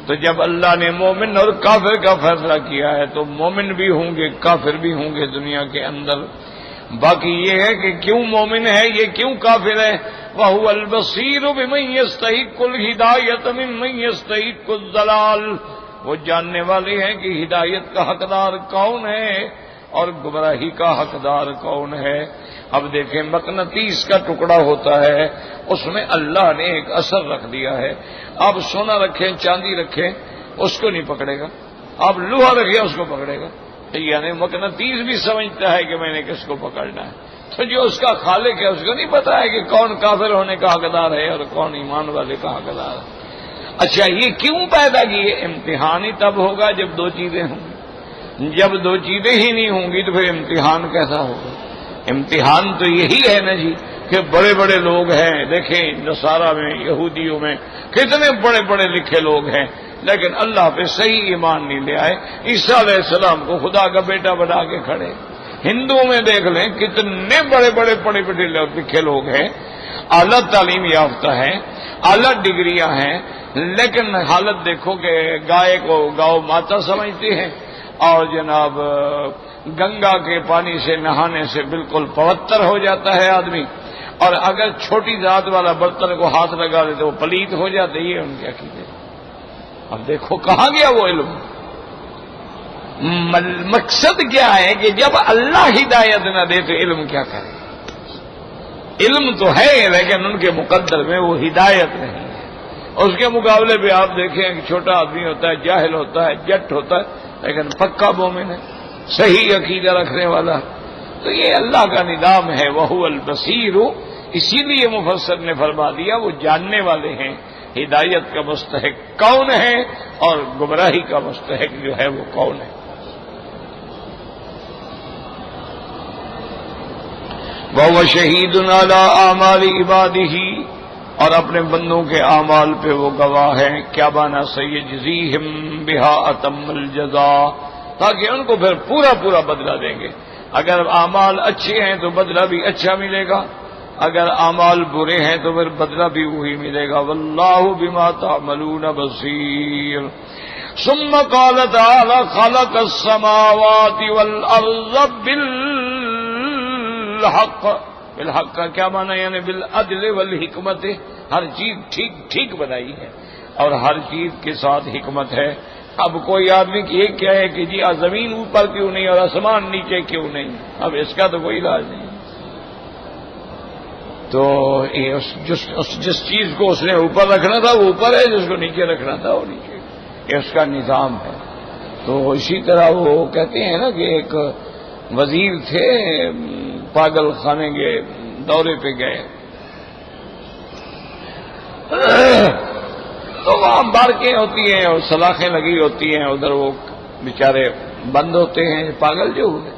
تو جب اللہ نے مومن اور کافر کا فیصلہ کیا ہے تو مومن بھی ہوں گے، کافر بھی ہوں گے دنیا کے اندر۔ باقی یہ ہے کہ کیوں مومن ہے، یہ کیوں کافر ہے، وَهُوَ الْبَصِيرُ بِمَن يَسْتَحِقُّ الْهِدَایَةَ مِمَّن يَسْتَحِقُّ الضَّلَالَ، وہ جاننے والے ہیں کہ ہدایت کا حقدار کون ہے اور گمراہی کا حقدار کون ہے۔ اب دیکھیں مقناطیس کا ٹکڑا ہوتا ہے، اس میں اللہ نے ایک اثر رکھ دیا ہے۔ آپ سونا رکھیں، چاندی رکھیں، اس کو نہیں پکڑے گا، آپ لوہا رکھیں اس کو پکڑے گا، یعنی مقناطیس بھی سمجھتا ہے کہ میں نے کس کو پکڑنا ہے۔ تو جو اس کا خالق ہے اس کو نہیں پتا ہے کہ کون کافر ہونے کا حقدار ہے اور کون ایمان والے کا حقدار ہے۔ اچھا یہ کیوں پیدا کیے؟ امتحان ہی تب ہوگا جب دو چیزیں ہوں گی، جب دو چیزیں ہی نہیں ہوں گی تو پھر امتحان کیسا ہوگا؟ امتحان تو یہی ہے نا جی کہ بڑے بڑے لوگ ہیں، دیکھیں نصارہ میں، یہودیوں میں کتنے بڑے بڑے لکھے لوگ ہیں، لیکن اللہ پہ صحیح ایمان نہیں لے آئے۔ عیسیٰ علیہ السلام کو خدا کا بیٹا بنا کے کھڑے۔ ہندوؤں میں دیکھ لیں کتنے بڑے بڑے پڑھے پڑھے لکھے لوگ ہیں، اعلیٰ تعلیم یافتہ ہیں، اعلیٰ ڈگریاں ہیں، لیکن حالت دیکھو کہ گائے کو گاؤ ماتا سمجھتے ہیں، اور جناب گنگا کے پانی سے نہانے سے بالکل پوتر ہو جاتا ہے آدمی، اور اگر چھوٹی ذات والا برتن کو ہاتھ لگا دے تو وہ پلیت ہو جاتے، یہ ان کے عقیدے۔ اب دیکھو کہاں گیا وہ علم۔ مقصد کیا ہے کہ جب اللہ ہدایت نہ دے تو علم کیا کرے؟ علم تو ہے لیکن ان کے مقدر میں وہ ہدایت نہیں ہے۔ اس کے مقابلے پہ آپ دیکھیں کہ چھوٹا آدمی ہوتا ہے، جاہل ہوتا ہے، جٹ ہوتا ہے، لیکن پکا مومن ہے، صحیح عقیدہ رکھنے والا۔ تو یہ اللہ کا نظام ہے، وَهُوَ الْبَصِيرُ، اسی لیے مفسر نے فرما دیا وہ جاننے والے ہیں ہدایت کا مستحق کون ہے اور گمراہی کا مستحق جو ہے وہ کون ہے۔ وَهُوَ شَهِيدٌ عَلَىٰ أَعْمَالِ عِبَادِهِ، اور اپنے بندوں کے اعمال پہ وہ گواہ ہیں. کیا بانا سیجزیہم بہا اتم الجزاء، تاکہ ان کو پھر پورا پورا بدلہ دیں گے. اگر اعمال اچھے ہیں تو بدلہ بھی اچھا ملے گا، اگر اعمال برے ہیں تو پھر بدلہ بھی وہی ملے گا. واللہ بما تعملون بصیر. ثم قال تعالی خلق السماوات والارض بالحق. بالحق کا کیا معنی؟ یعنی بالعدل والحکمت. ہر چیز ٹھیک ٹھیک بنائی ہے اور ہر چیز کے ساتھ حکمت ہے. اب کوئی آدمی یہ کہے کہ جی زمین اوپر کیوں نہیں اور آسمان نیچے کیوں نہیں، اب اس کا تو کوئی علاج نہیں. تو جس چیز کو اس نے اوپر رکھنا تھا وہ اوپر ہے، جس کو نیچے رکھنا تھا وہ نیچے. یہ اس کا نظام ہے. تو اسی طرح وہ کہتے ہیں نا کہ ایک وزیر تھے، پاگل خانے کے دورے پہ گئے تو وہاں بارکیں ہوتی ہیں اور سلاخیں لگی ہوتی ہیں، ادھر وہ بیچارے بند ہوتے ہیں پاگل جو ہوئے.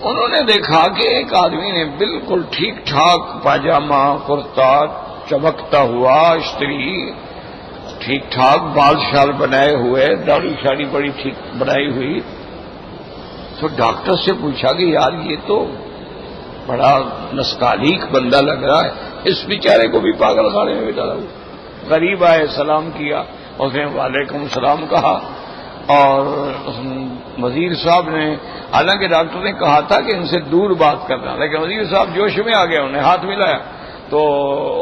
انہوں نے دیکھا کہ ایک آدمی نے بالکل ٹھیک ٹھاک پاجامہ کرتا چمکتا ہوا، استری ٹھیک ٹھاک، بال شال بنائے ہوئے، داڑھی شاڑی بڑی ٹھیک بنائی ہوئی. تو ڈاکٹر سے پوچھا کہ یار یہ تو بڑا نسکالیک بندہ لگ رہا ہے، اس بیچارے کو بھی پاگل خانے میں ڈالا ہوا. قریب آئے، سلام کیا، اس نے وعلیکم السلام کہا. اور وزیر صاحب نے، حالانکہ ڈاکٹر نے کہا تھا کہ ان سے دور بات کرنا، لیکن وزیر صاحب جوش میں آ گئے، انہوں نے ہاتھ ملایا تو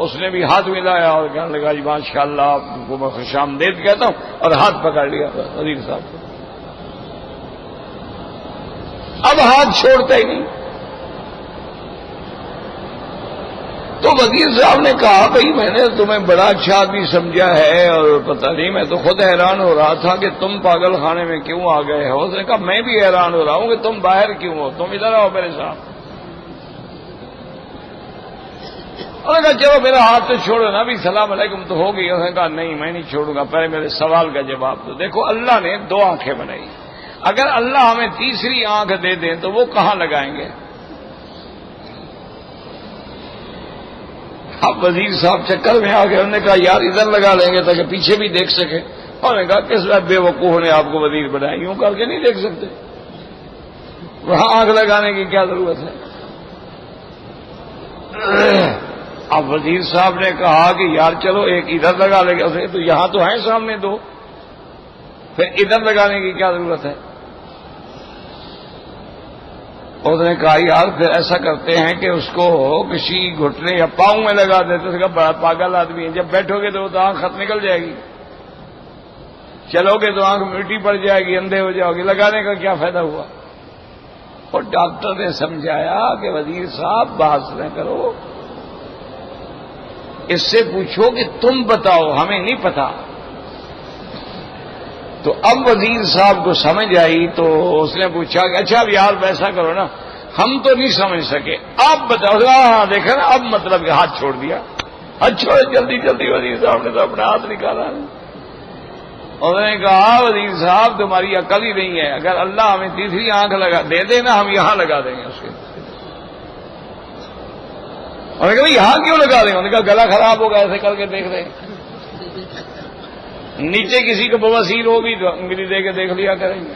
اس نے بھی ہاتھ ملایا اور کہنے لگا جی ماشاء اللہ آپ کو میں خوش آمدید کہتا ہوں، اور ہاتھ پکڑ لیا وزیر صاحب کو. اب ہاتھ چھوڑتا ہی نہیں. تو وزیر صاحب نے کہا بھائی میں نے تمہیں بڑا اچھا آدمی سمجھا ہے اور پتہ نہیں، میں تو خود حیران ہو رہا تھا کہ تم پاگل خانے میں کیوں آ گئے ہو. اس نے کہا میں بھی حیران ہو رہا ہوں کہ تم باہر کیوں ہو، تم ادھر آؤ میرے ساتھ. انہوں نے کہا چلو میرا ہاتھ تو چھوڑو نا، بھی سلام علیکم تو ہو گئی. اس نے کہا نہیں میں نہیں چھوڑوں گا، پہلے میرے سوال کا جواب دو. دیکھو اللہ نے دو آنکھیں بنائی، اگر اللہ ہمیں تیسری آنکھ دے دیں تو وہ کہاں لگائیں گے؟ اب وزیر صاحب چکر میں آ گئے. انہوں نے کہا یار ادھر لگا لیں گے تاکہ پیچھے بھی دیکھ سکے. انہوں نے کہا کس بے وقوف نے آپ کو وزیر بنایا، یوں کر کے نہیں دیکھ سکتے، وہاں آنکھ لگانے کی کیا ضرورت ہے؟ اب وزیر صاحب نے کہا کہ یار چلو ایک ادھر لگا لیں گے، تو یہاں تو ہیں سامنے دو، پھر ادھر لگانے کی کیا ضرورت ہے؟ اس نے کہا یار پھر ایسا کرتے ہیں کہ اس کو کسی گھٹنے یا پاؤں میں لگا دیتے. اس کا بڑا پاگل آدمی ہے، جب بیٹھو گے تو آنکھ خط نکل جائے گی، چلو گے تو آنکھ مٹی پڑ جائے گی، اندھے ہو جاؤ گے، لگانے کا کیا فائدہ ہوا؟ اور ڈاکٹر نے سمجھایا کہ وزیر صاحب بحث نہ کرو، اس سے پوچھو کہ تم بتاؤ، ہمیں نہیں پتا. تو اب وزیر صاحب کو سمجھ آئی تو اس نے پوچھا کہ اچھا اب یار ویسا کرو نا، ہم تو نہیں سمجھ سکے، آپ بتاؤ. ہاں دیکھا نا اب مطلب کہ ہاتھ چھوڑ دیا. اچھا جلدی جلدی وزیر صاحب نے تو اپنا ہاتھ نکالا. انہوں نے کہا وزیر صاحب تمہاری عقل ہی نہیں ہے، اگر اللہ ہمیں تیسری آنکھ لگا دے دے نا، ہم یہاں لگا دیں گے اس کے. انہوں نے کہا یہاں کیوں لگا دیں گے؟ انہوں نے کہا گلا خراب ہوگا ایسے کر کے دیکھ رہے ہیں، نیچے کسی کو بواسیر ہوگی تو انگلی دے کے دیکھ لیا کریں گے.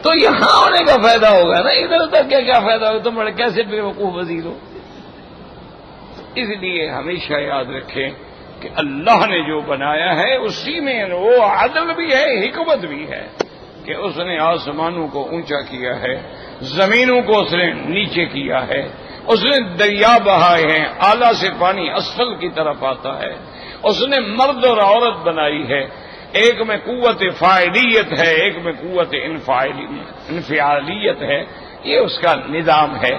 تو یہاں ہونے کا فائدہ ہوگا نا، ادھر ادھر کیا فائدہ ہوگا؟ تم بڑے کیسے بے وقوف وزیر ہو. اس لیے ہمیشہ یاد رکھیں کہ اللہ نے جو بنایا ہے اسی میں وہ عدل بھی ہے، حکمت بھی ہے کہ اس نے آسمانوں کو اونچا کیا ہے، زمینوں کو اس نے نیچے کیا ہے، اس نے دریا بہائے ہیں، اعلیٰ سے پانی اسفل کی طرف آتا ہے، اس نے مرد اور عورت بنائی ہے، ایک میں قوت فاعلیت ہے، ایک میں قوت انفعالیت ہے. یہ اس کا نظام ہے.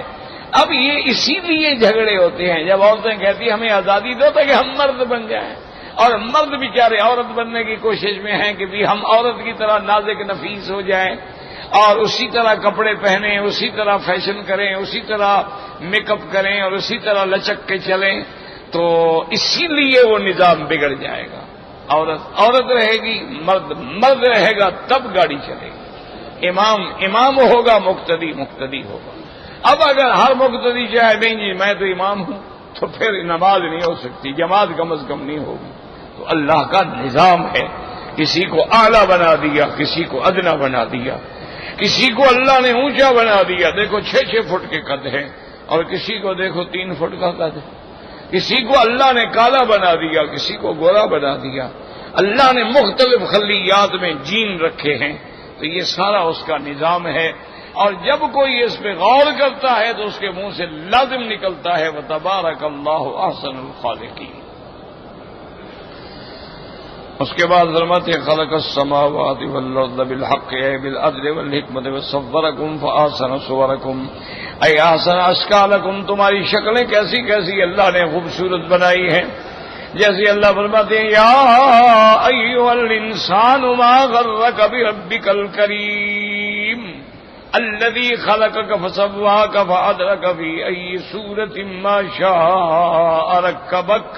اب یہ اسی لیے جھگڑے ہوتے ہیں جب عورتیں کہتی ہیں ہمیں آزادی دو تاکہ ہم مرد بن جائیں، اور مرد بیچارے عورت بننے کی کوشش میں ہیں کہ بھی ہم عورت کی طرح نازک نفیس ہو جائیں اور اسی طرح کپڑے پہنیں، اسی طرح فیشن کریں، اسی طرح میک اپ کریں اور اسی طرح لچک کے چلیں. تو اسی لیے وہ نظام بگڑ جائے گا. عورت رہے گی، مرد رہے گا، تب گاڑی چلے گی. امام ہوگا، مقتدی ہوگا. اب اگر ہر مقتدی چاہے نہیں جی میں تو امام ہوں، تو پھر نماز نہیں ہو سکتی، جماعت کم از کم نہیں ہوگی۔ تو اللہ کا نظام ہے، کسی کو اعلیٰ بنا دیا، کسی کو ادنا بنا دیا، کسی کو اللہ نے اونچا بنا دیا، دیکھو 6 فٹ کے قد ہے، اور کسی کو دیکھو 3 فٹ کا قد ہے، کسی کو اللہ نے کالا بنا دیا، کسی کو گورا بنا دیا، اللہ نے مختلف خلیات میں جین رکھے ہیں، تو یہ سارا اس کا نظام ہے۔ اور جب کوئی اس پہ غور کرتا ہے تو اس کے منہ سے لازم نکلتا ہے وَتَبَارَكَ اللَّهُ أَحْسَنُ الْخَالِقِينَ۔ اس کے بعد فرماتے ہیں خلق السماوات والارض بالحق اے بالعدل والحکمت وصورکم فاحسن صورکم اے احسن اشکالکم، تمہاری شکلیں کیسی کیسی اللہ نے خوبصورت بنائی ہیں۔ جیسے اللہ فرماتے ہیں یا ایھا الانسان ما غرک بربک الکریم الذی خلقک فسواک فعدلک فی ای صورۃ ما شاء رکبک،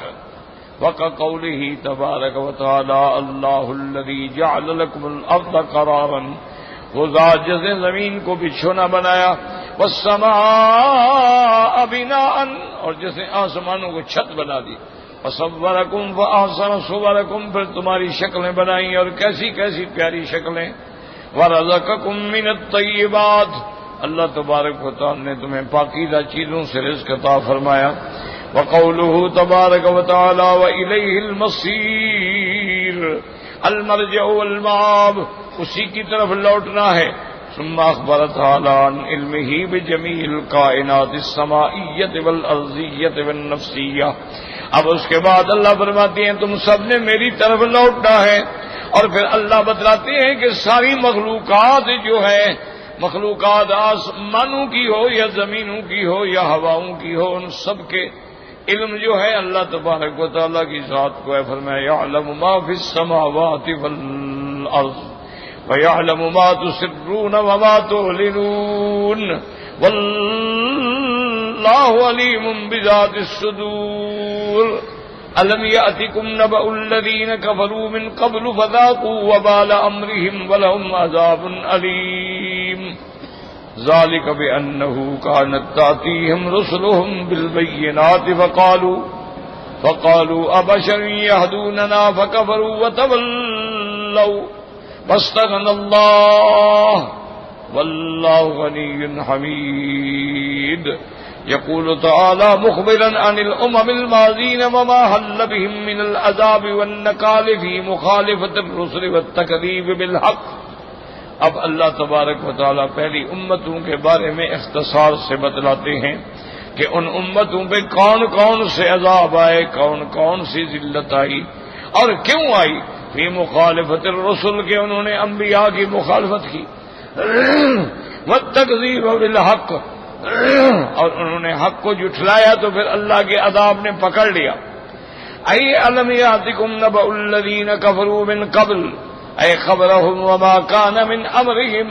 وَكَقَوْلِهِ تَبَارَكَ وَتَعَالَى اللَّهُ الَّذِي جَعَلَ لَكُمُ الْأَرْضَ قَرَارًا، وہ ذات جس نے زمین کو بچھونا بنایا، وَالسَّمَاءَ بِنَاءً، اور جس نے آسمانوں کو چھت بنا دی، وَصَوَّرَكُمْ فَأَحْسَنَ صُوَرَكُمْ، پھر تمہاری شکلیں بنائیں اور کیسی کیسی پیاری شکلیں، وَرَزَقَكُم مِّنَ الطَّيِّبَاتِ، اللہ تبارک و تعالی نے تمہیں پاکیزہ چیزوں سے رزق عطا فرمایا۔ وقوله تبارک وتعالی وإلیہ المصیر، المرجع والمآب، اسی کی طرف لوٹنا ہے۔ ثم اخبر تعالی عن علمہ بجمیع الکائنات السمائیۃ والارضیۃ والنفسیہ، اب اس کے بعد اللہ فرماتے ہیں تم سب نے میری طرف لوٹنا ہے، اور پھر اللہ بتلاتے ہیں کہ ساری مخلوقات جو ہے، مخلوقات آسمانوں کی ہو یا زمینوں کی ہو یا ہواؤں کی ہو، ان سب کے علم جو ہے اللہ تبارک و تعالیٰ کی ذات کو ہے۔ فرمایا یعلم ما فی السماوات والارض ویعلم ما تسرون وما تعلنون واللہ علیم بذات الصدور۔ الم یأتکم نبأ الذین کفروا من قبل فذاقوا وبال امرهم ولهم عذاب علیم۔ ذلك بأنه كانت تأتيهم رسلهم بالبينات فقالوا أبشر يهدوننا فكفروا وتولوا واستغنى الله والله غني حميد۔ يقول تعالى مخبرا عن الأمم الماضين وما حل بهم من العذاب والنكال في مخالفة الرسل والتكذيب بالحق۔ اب اللہ تبارک و تعالیٰ پہلی امتوں کے بارے میں اختصار سے بتلاتے ہیں کہ ان امتوں پہ کون کون سے عذاب آئے، کون کون سی ذلت آئی اور کیوں آئی۔ فی مخالفت الرسل، کے انہوں نے انبیاء کی مخالفت کی، والتکذیب بالحق، اور انہوں نے حق کو جھٹلایا تو پھر اللہ کے عذاب نے پکڑ لیا۔ ای الم یاتکم نبأ الذین کفروا من قبل، اے خبرہم وما کان من امرہم،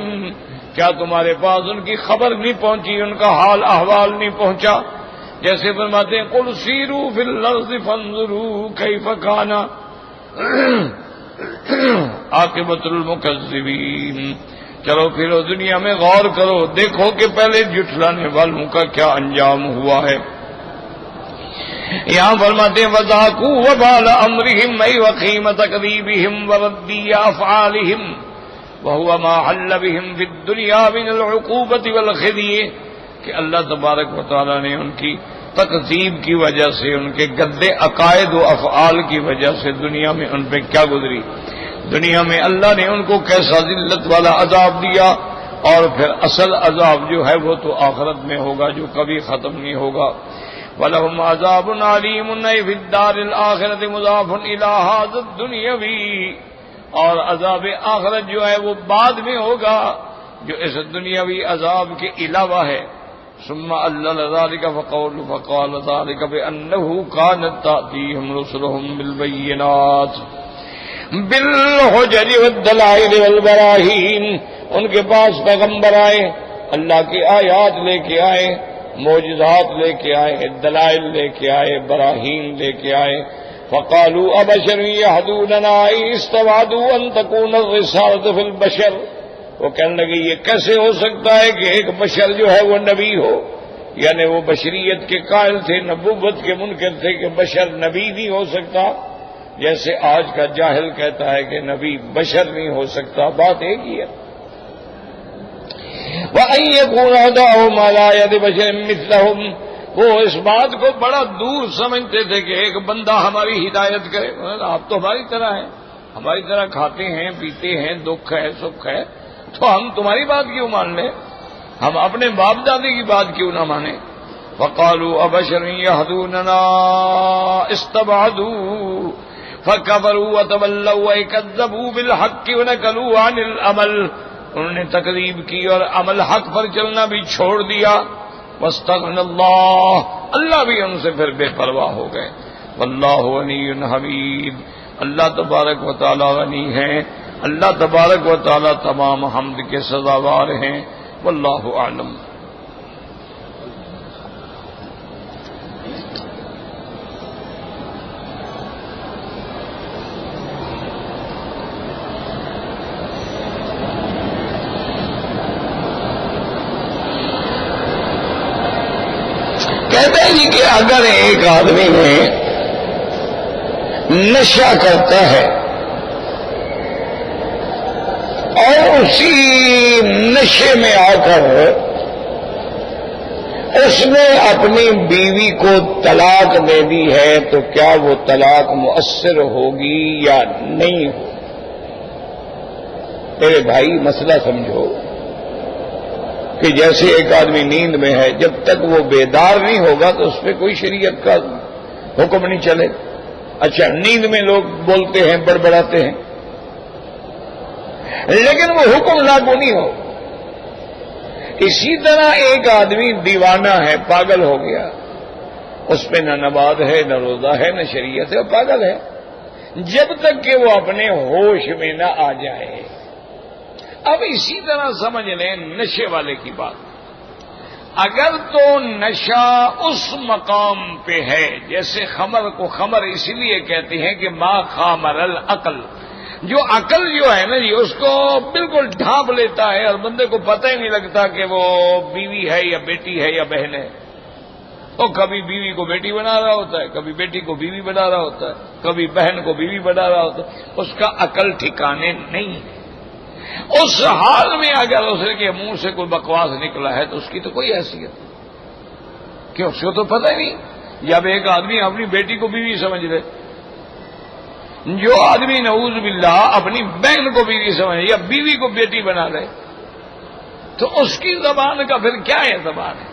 کیا تمہارے پاس ان کی خبر نہیں پہنچی، ان کا حال احوال نہیں پہنچا۔ جیسے فرماتے ہیں قل سیروا فی الارض فانظروا کیف کان عاقبۃ المکذبین، چلو پھرو دنیا میں غور کرو، دیکھو کہ پہلے جھٹلانے والوں کا کیا انجام ہوا ہے۔ یہاں فرماتے ہیں وذاقوا وبال امرهم ای وخیم تکذیبهم وردی افعالهم وهو ما حل بهم في الدنيا من العقوبة والخزي، کہ اللہ تبارک و تعالی نے ان کی تکذیب کی وجہ سے، ان کے گندے عقائد و افعال کی وجہ سے دنیا میں ان پہ کیا گزری، دنیا میں اللہ نے ان کو کیسا ذلت والا عذاب دیا، اور پھر اصل عذاب جو ہے وہ تو آخرت میں ہوگا جو کبھی ختم نہیں ہوگا۔ وَلَهُمْ عَذَابٌ عَلِيمٌ أَيْ فِي الدَّارِ الْآخِرَةِ مُضَافٌ إِلَىٰ هَٰذَا الدُّنْيَوِي، اور عذاب آخرت جو ہے وہ بعد میں ہوگا جو اس دنیاوی عذاب کے علاوہ ہے۔ ثُمَّ عَلَّلَ ذَٰلِكَ فَقَالَ ذَٰلِكَ بِأَنَّهُ كَانَت تَّأْتِيهِمْ رُسُلُهُم بِالْبَيِّنَاتِ بالحجج والدلائل والبراہین، ان کے پاس پیغمبر آئے، اللہ کی آیات لے کے آئے، معجزات لے کے آئے، دلائل لے کے آئے، براہین لے کے آئے۔ فقالوا ابشر یہدوننا استبعدوا ان تکون الرسالۃ فی البشر، وہ کہنے لگے یہ کیسے ہو سکتا ہے کہ ایک بشر جو ہے وہ نبی ہو، یعنی وہ بشریت کے قائل تھے، نبوت کے منکر تھے کہ بشر نبی نہیں ہو سکتا، جیسے آج کا جاہل کہتا ہے کہ نبی بشر نہیں ہو سکتا، بات ایک ہی ہے۔ وَأَن يَكُونَ هُدَاهُمْ عَلَىٰ يَدِ بَشَرٍ مِثْلَهُمْ، وہ اس بات کو بڑا دور سمجھتے تھے کہ ایک بندہ ہماری ہدایت کرے۔ آپ تو ہماری طرح ہیں، ہماری طرح کھاتے ہیں پیتے ہیں، دکھ ہے سکھ ہے، تو ہم تمہاری بات کیوں مان لیں؟ ہم اپنے باپ دادی کی بات کیوں نہ مانیں؟ وَقَالُوا أَبَشَرٌ يَهْدُونَنَا اسْتَبْعَدُوا فَكَفَرُوا وَتَوَلَّوْا وَكَذَّبُوا بِالْحَقِّ وَنَكَلُوا عَنِ الْعَمَلِ، انہوں نے تکذیب کی اور عمل حق پر چلنا بھی چھوڑ دیا۔ وَاسْتَغْنَى اللَّهُ، اللہ بھی ان سے پھر بے پرواہ ہو گئے۔ وَاللَّهُ غَنِيٌّ حَمِيدٌ، اللہ تبارک و تعالی غنی ہیں، اللہ تبارک و تعالی تمام حمد کے سزاوار ہیں۔ واللہ اعلم۔ کہتے ہیں جی کہ اگر ایک آدمی میں نشہ کرتا ہے اور اسی نشے میں آ کر اس نے اپنی بیوی کو طلاق دے دی ہے، تو کیا وہ طلاق مؤثر ہوگی یا نہیں ہوگی؟ میرے بھائی مسئلہ سمجھو کہ جیسے ایک آدمی نیند میں ہے، جب تک وہ بیدار نہیں ہوگا تو اس پہ کوئی شریعت کا حکم نہیں چلے۔ اچھا، نیند میں لوگ بولتے ہیں، بڑبڑاتے ہیں، لیکن وہ حکم لاگو نہیں ہو۔ اسی طرح ایک آدمی دیوانہ ہے، پاگل ہو گیا، اس پہ نہ نماز ہے، نہ روزہ ہے، نہ شریعت ہے، وہ پاگل ہے، جب تک کہ وہ اپنے ہوش میں نہ آ جائے۔ اب اسی طرح سمجھ لیں نشے والے کی بات، اگر تو نشہ اس مقام پہ ہے، جیسے خمر کو خمر اس لیے کہتے ہیں کہ ما خامر العقل، جو عقل جو ہے نا جی اس کو بالکل ڈھانپ لیتا ہے اور بندے کو پتہ ہی نہیں لگتا کہ وہ بیوی ہے یا بیٹی ہے یا بہن ہے۔ تو کبھی بیوی کو بیٹی بنا رہا ہوتا ہے، کبھی بیٹی کو بیوی بنا رہا ہوتا ہے، کبھی بہن کو بیوی بنا رہا ہوتا ہے، اس کا عقل ٹھکانے نہیں ہے۔ اس حال میں اگر اس کے منہ سے کوئی بکواس نکلا ہے تو اس کی تو کوئی حیثیت نہیں، کہ اس کو تو پتہ ہی نہیں۔ جب ایک آدمی اپنی بیٹی کو بیوی سمجھ لے، جو آدمی نعوذ باللہ اپنی بہن کو بیوی سمجھے یا بیوی کو بیٹی بنا لے، تو اس کی زبان کا پھر کیا اعتبار ہے؟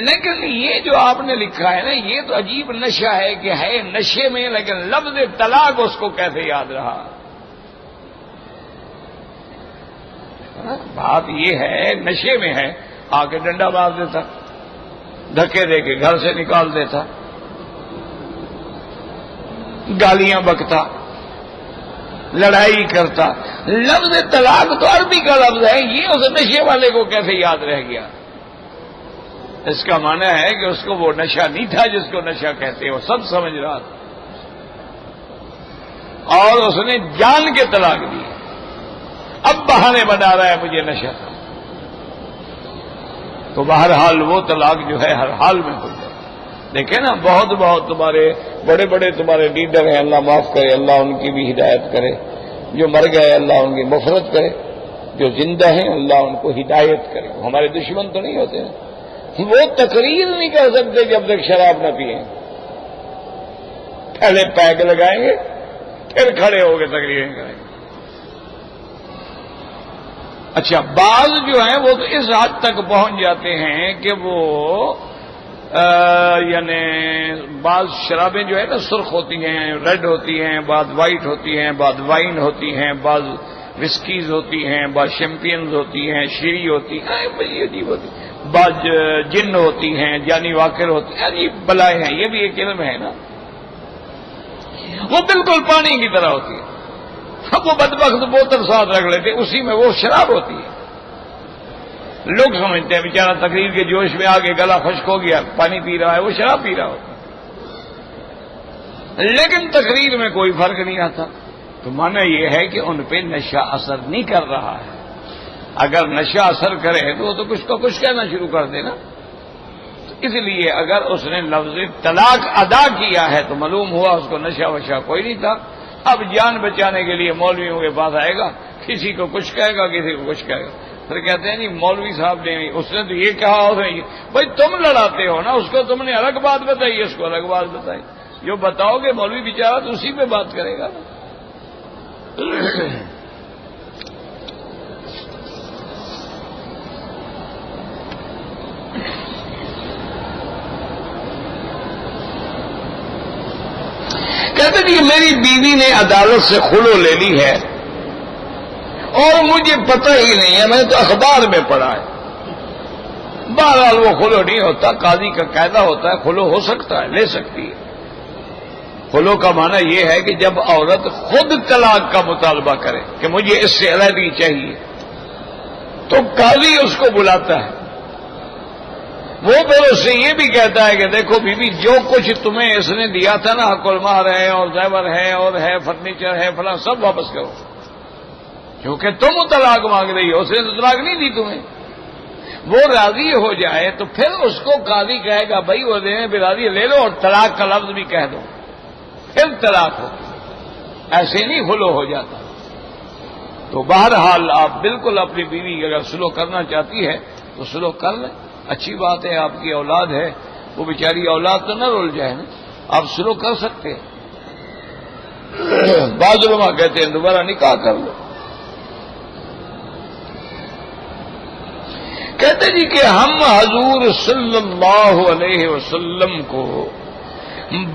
لیکن یہ جو آپ نے لکھا ہے نا، یہ تو عجیب نشہ ہے کہ ہے نشے میں، لیکن لفظ طلاق اس کو کیسے یاد رہا؟ بات یہ ہے نشے میں ہے، آ کے ڈنڈا مار دیتا، دھکے دے کے گھر سے نکال دیتا، گالیاں بکتا، لڑائی کرتا۔ لفظ طلاق تو عربی کا لفظ ہے، یہ اس نشے والے کو کیسے یاد رہ گیا؟ اس کا معنی ہے کہ اس کو وہ نشہ نہیں تھا جس کو نشہ کہتے، وہ سب سمجھ رہا تھا اور اس نے جان کے طلاق دی، اب بہانے بنا رہا ہے مجھے نشہ تھا۔ تو بہرحال وہ طلاق جو ہے ہر حال میں ہو جائے۔ دیکھیں نا، بہت بہت تمہارے بڑے بڑے تمہارے لیڈر ہیں، اللہ معاف کرے، اللہ ان کی بھی ہدایت کرے، جو مر گئے اللہ ان کی مغفرت کرے، جو زندہ ہیں اللہ ان کو ہدایت کرے۔ ہمارے دشمن تو نہیں ہوتے ہیں، وہ تقریر نہیں کر سکتے جب تک شراب نہ پئیں، پہلے پیگ لگائیں گے پھر کھڑے ہو کے تقریریں کریں گے۔ اچھا، بعض جو ہیں وہ تو اس حد تک پہنچ جاتے ہیں کہ وہ یعنی بعض شرابیں جو ہے نا سرخ ہوتی ہیں، ریڈ ہوتی ہیں، بعض وائٹ ہوتی ہیں، بعض وائن ہوتی ہیں، بعض وسکیز ہوتی ہیں، بعض شیمپئنز ہوتی ہیں، شیری ہوتی ہیں، بڑی عجیب ہوتی ہیں، بعض جن ہوتی ہیں، جانی واکر ہوتی ہیں، عجیب بلائیں ہیں۔ یہ بھی ایک علم ہے نا، وہ بالکل پانی کی طرح ہوتی ہے۔ اب وہ بدبخت بوتل ساتھ رکھ لیتے، اسی میں وہ شراب ہوتی ہے۔ لوگ سمجھتے ہیں بیچارہ تقریر کے جوش میں آگے گلا خشک ہو گیا، پانی پی رہا ہے، وہ شراب پی رہا ہوتا ہے، لیکن تقریر میں کوئی فرق نہیں آتا۔ تو معنی یہ ہے کہ ان پہ نشہ اثر نہیں کر رہا ہے، اگر نشہ اثر کرے تو وہ تو کچھ کا کچھ کہنا شروع کر دینا. اس لیے اگر اس نے لفظ طلاق ادا کیا ہے تو معلوم ہوا اس کو نشہ وشہ کوئی نہیں تھا. اب جان بچانے کے لیے مولویوں کے پاس آئے گا, کسی کو کچھ کہے گا, کسی کو کچھ کہے گا. پھر کہتے ہیں نہیں مولوی صاحب نے اس نے تو یہ کہا, بھائی تم لڑاتے ہو نا, اس کو تم نے الگ بات بتائی, اس کو الگ بات بتائی. جو بتاؤ گے مولوی بیچارہ تو اسی پہ بات کرے گا. کہتے کہ میری بیوی نے عدالت سے خلو لے لی ہے اور مجھے پتہ ہی نہیں ہے, میں نے تو اخبار میں پڑھا ہے. بہرحال وہ خلو نہیں ہوتا, قاضی کا قاعدہ ہوتا ہے خلو ہو سکتا ہے, لے سکتی ہے. خلو کا معنی یہ ہے کہ جب عورت خود طلاق کا مطالبہ کرے کہ مجھے اس سے علیحدگی چاہیے تو قاضی اس کو بلاتا ہے. وہ پھر اس سے یہ بھی کہتا ہے کہ دیکھو بیوی جو کچھ تمہیں اس نے دیا تھا نا, حق المہر ہے اور زیور ہے اور ہے فرنیچر ہے فلاں, سب واپس کرو, کیونکہ تم طلاق مانگ رہی ہو, اس نے طلاق نہیں دی تمہیں. وہ راضی ہو جائے تو پھر اس کو قاضی کہے گا بھائی وہ دینے پہ راضی لے لو اور طلاق کا لفظ بھی کہہ دو, پھر طلاق ہو. ایسے نہیں خلو ہو جاتا. تو بہرحال آپ بالکل اپنی بیوی اگر سلو کرنا چاہتی ہے تو سلو کر لیں, اچھی بات ہے. آپ کی اولاد ہے, وہ بیچاری اولاد تو نہ رول جائے نا, آپ سلو کر سکتے ہیں. بعض علماء کہتے ہیں دوبارہ نکاح کر لو. کہتے جی کہ ہم حضور صلی اللہ علیہ وسلم کو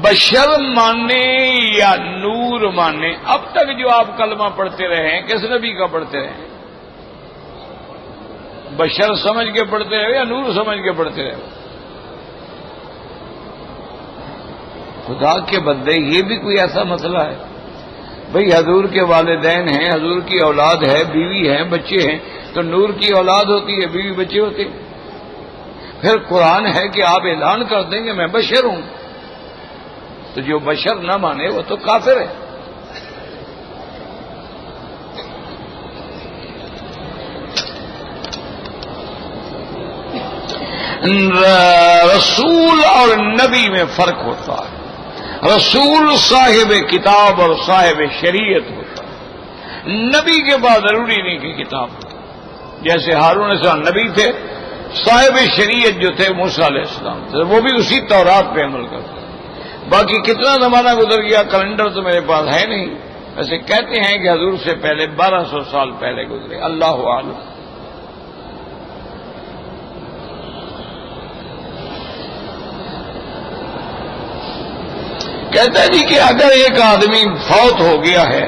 بشر مانے یا نور مانے. اب تک جو آپ کلمہ پڑھتے رہے ہیں کس نبی کا پڑھتے رہے ہیں؟ بشر سمجھ کے پڑھتے رہے یا نور سمجھ کے پڑھتے رہے؟ خدا کے بندے, یہ بھی کوئی ایسا مسئلہ ہے؟ بھئی حضور کے والدین ہیں, حضور کی اولاد ہے, بیوی ہیں, بچے ہیں, تو نور کی اولاد ہوتی ہے, بیوی بچے ہوتے ہیں. پھر قرآن ہے کہ آپ اعلان کر دیں گے میں بشر ہوں, تو جو بشر نہ مانے وہ تو کافر ہے. رسول اور نبی میں فرق ہوتا ہے. رسول صاحب کتاب اور صاحب شریعت ہوتا ہے. نبی کے بعد ضروری نہیں کہ کتاب ہو. جیسے ہارون علیہ السلام نبی تھے, صاحب شریعت جو تھے موسیٰ علیہ السلام تھے, وہ بھی اسی تورات پہ عمل کرتے. باقی کتنا زمانہ گزر گیا کیلنڈر تو میرے پاس ہے نہیں. ویسے کہتے ہیں کہ حضور سے پہلے 1200 سال پہلے گزرے, اللہ عالم. کہتا ہے جی کہ اگر ایک آدمی فوت ہو گیا ہے,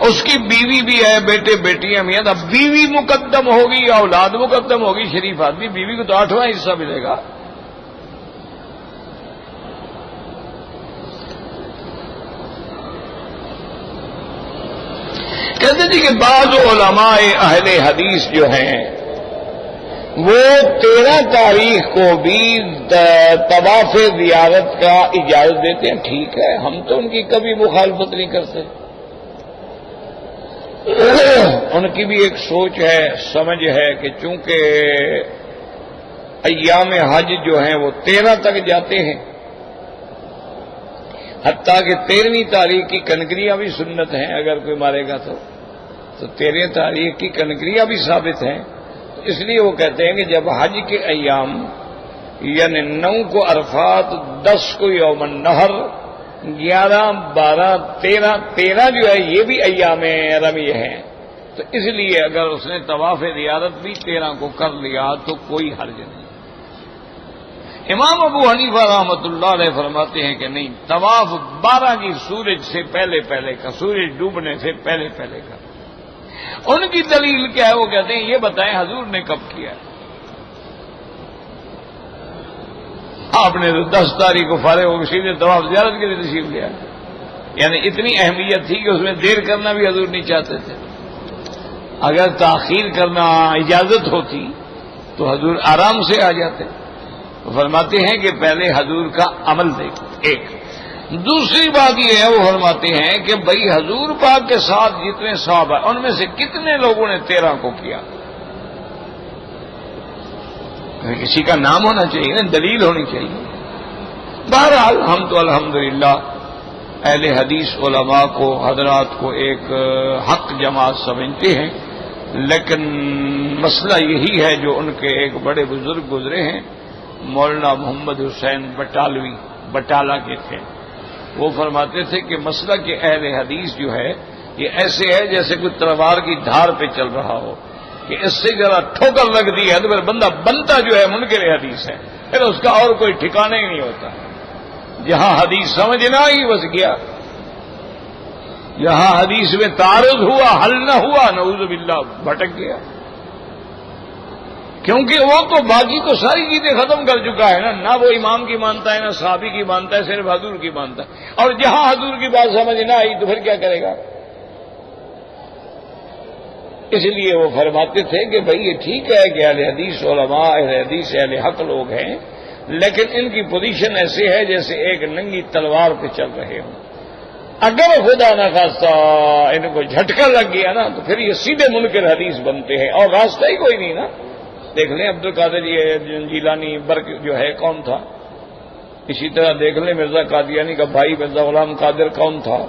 اس کی بیوی بھی ہے, بیٹے بیٹیاں بھی ہیں, اب بیوی مقدم ہوگی یا اولاد مقدم ہوگی؟ شریف آدمی بیوی کو تو 8واں حصہ ملے گا. کہتے جی کہ بعض علماء اہل حدیث جو ہیں وہ 13 تاریخ کو بھی طواف زیارت کا اجازت دیتے ہیں. ٹھیک ہے, ہم تو ان کی کبھی مخالفت نہیں کرتے. ان کی بھی ایک سوچ ہے, سمجھ ہے کہ چونکہ ایام حج جو ہیں وہ 13 تک جاتے ہیں, حتیٰ کہ 13ویں تاریخ کی کنکریاں بھی سنت ہیں, اگر کوئی مارے گا تو 13 تاریخ کی کنکریاں بھی ثابت ہیں. اس لیے وہ کہتے ہیں کہ جب حج کے ایام یعنی 9 کو عرفات, 10 کو یوم النحر, 11, 12, 13 جو ہے یہ بھی ایام رمی ہیں. تو اس لیے اگر اس نے طواف زیارت بھی 13 کو کر لیا تو کوئی حرج نہیں. امام ابو حنیفہ رحمۃ اللہ علیہ فرماتے ہیں کہ نہیں, طواف 12 کی سورج سے پہلے پہلے کا, سورج ڈوبنے سے پہلے پہلے کا. ان کی دلیل کیا ہے؟ وہ کہتے ہیں یہ بتائیں حضور نے کب کیا؟ آپ نے تو 10 تاریخ کو فارغ ہو کے سیدھے طواف زیارت کے لیے تشریف لیا. یعنی اتنی اہمیت تھی کہ اس میں دیر کرنا بھی حضور نہیں چاہتے تھے. اگر تاخیر کرنا اجازت ہوتی تو حضور آرام سے آ جاتے. فرماتے ہیں کہ پہلے حضور کا عمل دیکھو. ایک دوسری بات یہ ہے, وہ فرماتے ہیں کہ بھئی حضور پاک کے ساتھ جتنے صحابہ ان میں سے کتنے لوگوں نے 13 کو کیا؟ کسی کا نام ہونا چاہیے نا، دلیل ہونی چاہیے. بہرحال ہم تو الحمدللہ اہل حدیث علماء کو، حضرات کو ایک حق جماعت سمجھتے ہیں، لیکن مسئلہ یہی ہے جو ان کے ایک بڑے بزرگ گزرے ہیں، مولانا محمد حسین بٹالوی، بٹالہ کے تھے. وہ فرماتے تھے کہ مسئلہ کہ اہل حدیث جو ہے یہ ایسے ہے جیسے کوئی تلوار کی دھار پہ چل رہا ہو، کہ اس سے ذرا ٹھوکر لگتی ہے تو پھر بندہ بنتا جو ہے منکر حدیث ہے، پھر اس کا اور کوئی ٹھکانا ہی نہیں ہوتا. جہاں حدیث سمجھنا ہی بس گیا، جہاں حدیث میں تعارض ہوا، حل نہ ہوا، نعوذ باللہ بھٹک گیا. کیونکہ وہ تو باقی تو ساری چیزیں ختم کر چکا ہے نا، نہ وہ امام کی مانتا ہے، نہ صحابی کی مانتا ہے، صرف حضور کی مانتا ہے. اور جہاں حضور کی بات سمجھ نہ آئی تو پھر کیا کرے گا؟ اس لیے وہ فرماتے تھے کہ بھئی یہ ٹھیک ہے کہ اہل حدیث علماء، اہل حدیث اہل حق لوگ ہیں، لیکن ان کی پوزیشن ایسے ہے جیسے ایک ننگی تلوار پہ چل رہے ہوں. اگر خدا نہ خواستہ ان کو جھٹکا لگ گیا نا تو پھر یہ سیدھے منکر حدیث بنتے ہیں، اور راستہ ہی کوئی نہیں نا. دیکھ لیں عبد القادر جیلانی برق جو ہے کون تھا، اسی طرح دیکھ لیں مرزا قادیانی کا بھائی مرزا غلام قادر کون تھا،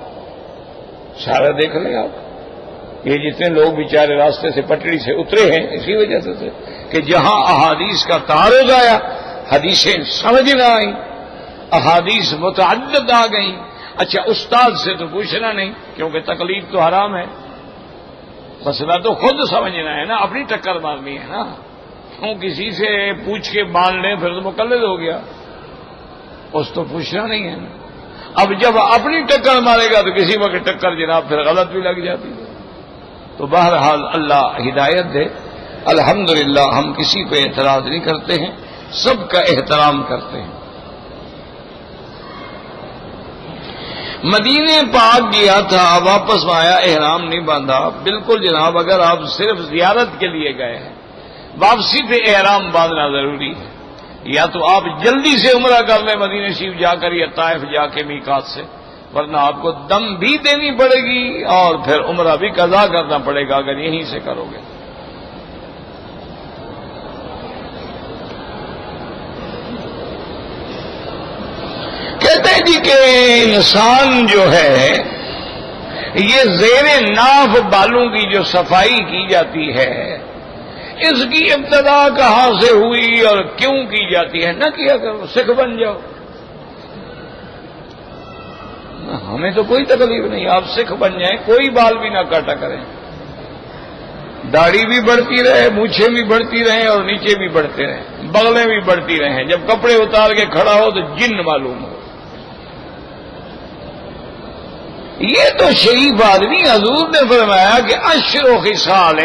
سارا دیکھ لیں آپ. یہ جتنے لوگ بیچارے راستے سے پٹڑی سے اترے ہیں اسی وجہ سے تھے کہ جہاں احادیث کا تعارض آیا، حدیثیں سمجھ نہ آئیں، احادیث متعدد آ گئیں. اچھا استاد سے تو پوچھنا نہیں کیونکہ تقلید تو حرام ہے، مسئلہ تو خود سمجھنا ہے نا، اپنی ٹکر مارنی ہے نا. کیوں کسی سے پوچھ کے مان لیں پھر تو مقلد ہو گیا، اس تو پوچھنا نہیں ہے نا. اب جب اپنی ٹکر مارے گا تو کسی وقت ٹکر جناب پھر غلط بھی لگ جاتی ہے. تو بہرحال اللہ ہدایت دے. الحمدللہ ہم کسی پہ اعتراض نہیں کرتے ہیں، سب کا احترام کرتے ہیں. مدینے پاک گیا تھا، واپس آیا، احرام نہیں باندھا. بالکل جناب، اگر آپ صرف زیارت کے لیے گئے ہیں، واپسی پہ احرام باندھنا ضروری ہے. یا تو آپ جلدی سے عمرہ کر لیں مدینہ شریف جا کر یا طائف جا کے میقات سے، ورنہ آپ کو دم بھی دینی پڑے گی اور پھر عمرہ بھی قضا کرنا پڑے گا اگر یہیں سے کرو گے. کہتے ہیں جی کہ انسان جو ہے یہ زیر ناف بالوں کی جو صفائی کی جاتی ہے، اس کی ابتدا کہاں سے ہوئی اور کیوں کی جاتی ہے؟ نہ کیا کرو، سکھ بن جاؤ. ہمیں تو کوئی تکلیف نہیں، آپ سکھ بن جائیں، کوئی بال بھی نہ کاٹا کریں، داڑھی بھی بڑھتی رہے، مونچھیں بھی بڑھتی رہیں اور نیچے بھی بڑھتے رہیں، بغلیں بھی بڑھتی رہیں. جب کپڑے اتار کے کھڑا ہو تو جن معلوم ہو. یہ تو شریف آدمی، حضور نے فرمایا کہ اشر و خصال،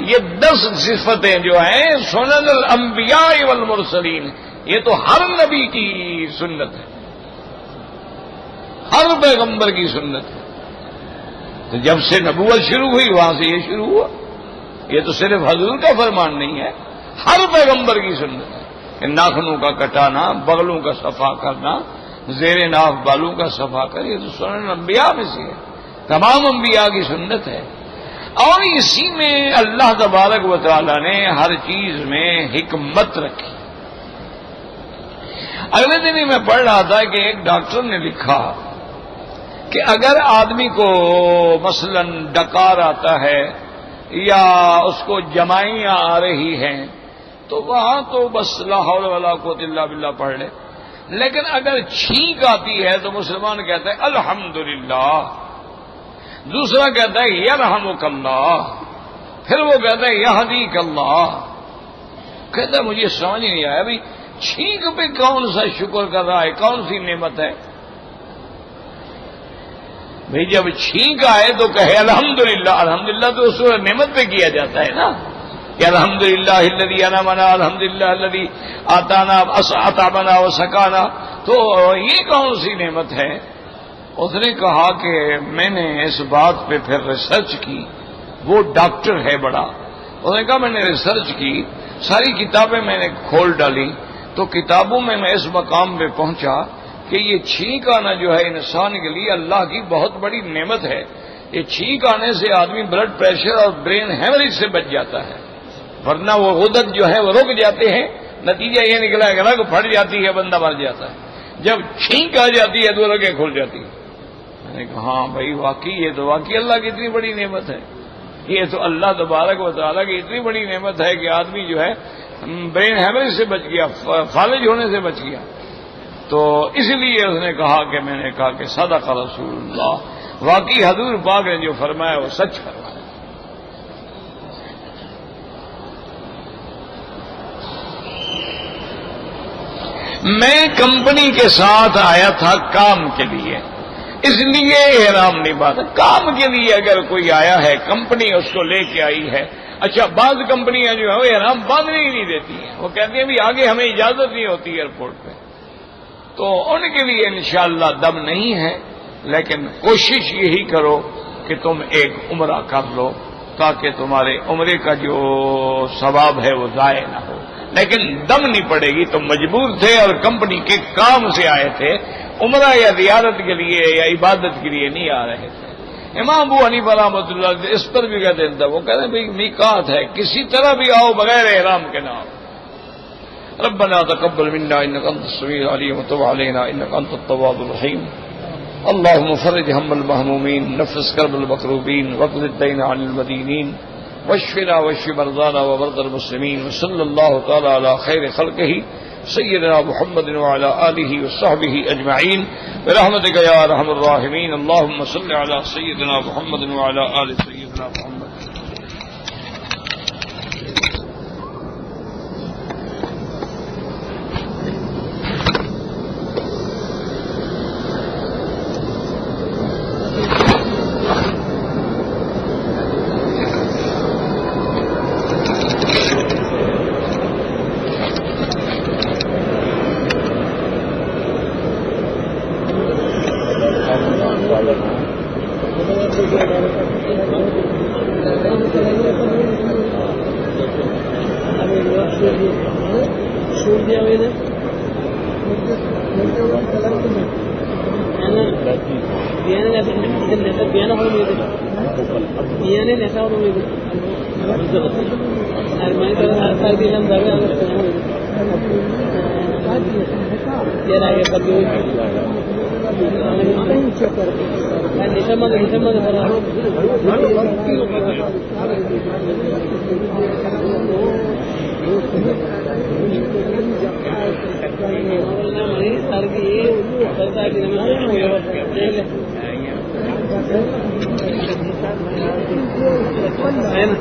یہ 10 صفتیں جو ہیں سنن الانبیاء والمرسلین، یہ تو ہر نبی کی سنت ہے، ہر پیغمبر کی سنت ہے. تو جب سے نبوت شروع ہوئی وہاں سے یہ شروع ہوا. یہ تو صرف حضور کا فرمان نہیں ہے، ہر پیغمبر کی سنت ہے کہ ناخنوں کا کٹانا، بغلوں کا صفا کرنا، زیر ناف بالوں کا صفا کر، یہ تو سنن انبیاء میں سے ہے، تمام انبیاء کی سنت ہے. اور اسی میں اللہ تبارک و تعالی نے ہر چیز میں حکمت رکھی. اگلے دن ہی میں پڑھ رہا تھا کہ ایک ڈاکٹر نے لکھا کہ اگر آدمی کو مثلا ڈکار آتا ہے یا اس کو جمائیاں آ رہی ہیں تو وہاں تو بس لا حول ولا قوت الا باللہ پڑھ لے. لیکن اگر چھینک آتی ہے تو مسلمان کہتا ہے الحمدللہ، دوسرا کہتا ہے یرحمک اللہ، پھر وہ کہتا ہے یہدیک اللہ. کہتا ہے مجھے سمجھ نہیں آیا بھائی چھینک پہ کون سا شکر کر رہا ہے، کون سی نعمت ہے؟ بھئی جب چھینک آئے تو کہے الحمدللہ. الحمدللہ تو اس نعمت پہ کیا جاتا ہے نا کہ الحمدللہ الذی انعمنا، الحمدللہ الذی آتانا اطعمنا وسقانا. تو یہ کون سی نعمت ہے؟ اس نے کہا کہ میں نے اس بات پہ پھر ریسرچ کی. وہ ڈاکٹر ہے بڑا، اس نے کہا میں نے ریسرچ کی، ساری کتابیں میں نے کھول ڈالی تو کتابوں میں اس مقام پہ پہنچا کہ یہ چھینک آنا جو ہے انسان کے لیے اللہ کی بہت بڑی نعمت ہے. یہ چھینک آنے سے آدمی بلڈ پریشر اور برین ہیمریج سے بچ جاتا ہے، ورنہ وہ غدد جو ہے وہ رک جاتے ہیں نتیجہ یہ نکلا ہے کہ رگ پھٹ جاتی ہے، بندہ مر جاتا ہے، جب چھینک آ جاتی ہے تو رگیں کھل جاتی ہیں۔ میں نے کہا ہاں بھائی واقعی یہ تو واقعی اللہ کی اتنی بڑی نعمت ہے، یہ تو اللہ تبارک و تعالیٰ کی اتنی بڑی نعمت ہے کہ آدمی جو ہے برین ہیمریج سے بچ گیا، فالج ہونے سے بچ گیا۔ تو اس لیے اس نے کہا کہ میں نے کہا کہ صدق رسول اللہ، واقعی حضور پاک نے جو فرمایا وہ سچ فرمایا۔ میں کمپنی کے ساتھ آیا تھا کام کے لیے، اس لیے احرام نہیں باندھا۔ کام کے لیے اگر کوئی آیا ہے، کمپنی اس کو لے کے آئی ہے، اچھا بعض کمپنیاں جو ہے وہ احرام باندھنے ہی نہیں دیتی ہیں، وہ کہتی ہیں بھی آگے ہمیں اجازت نہیں ہوتی ایئرپورٹ پہ، تو ان کے لیے انشاءاللہ دم نہیں ہے، لیکن کوشش یہی کرو کہ تم ایک عمرہ کر لو تاکہ تمہارے عمرے کا جو ثواب ہے وہ ضائع نہ ہو، لیکن دم نہیں پڑے گی۔ تم مجبور تھے اور کمپنی کے کام سے آئے تھے، عمرہ یا زیارت کے لیے یا عبادت کے لیے نہیں آ رہے تھے۔ امام ابو حنیفہ رحمۃ اللہ علیہ اس پر بھی کہتے ہیں، وہ کہتے ہیں بھائی میقات ہے، کسی طرح بھی آؤ بغیر احرام کے نام۔ ربنا تقبل منا انك انت السميع العليم وتب علينا انك انت التواب الرحيم اللهم فرج هم المهمومين نفس كرب المكروبين واقض الدين عن المدينين واشفنا واشف مرضانا ومرضى المسلمين وصلى الله تعالى على خير خلقه سيدنا محمد وعلى آله وصحبه أجمعين برحمتك يا أرحم الراحمين اللهم صل على سيدنا محمد وعلى آل سيدنا محمد۔ ہے نا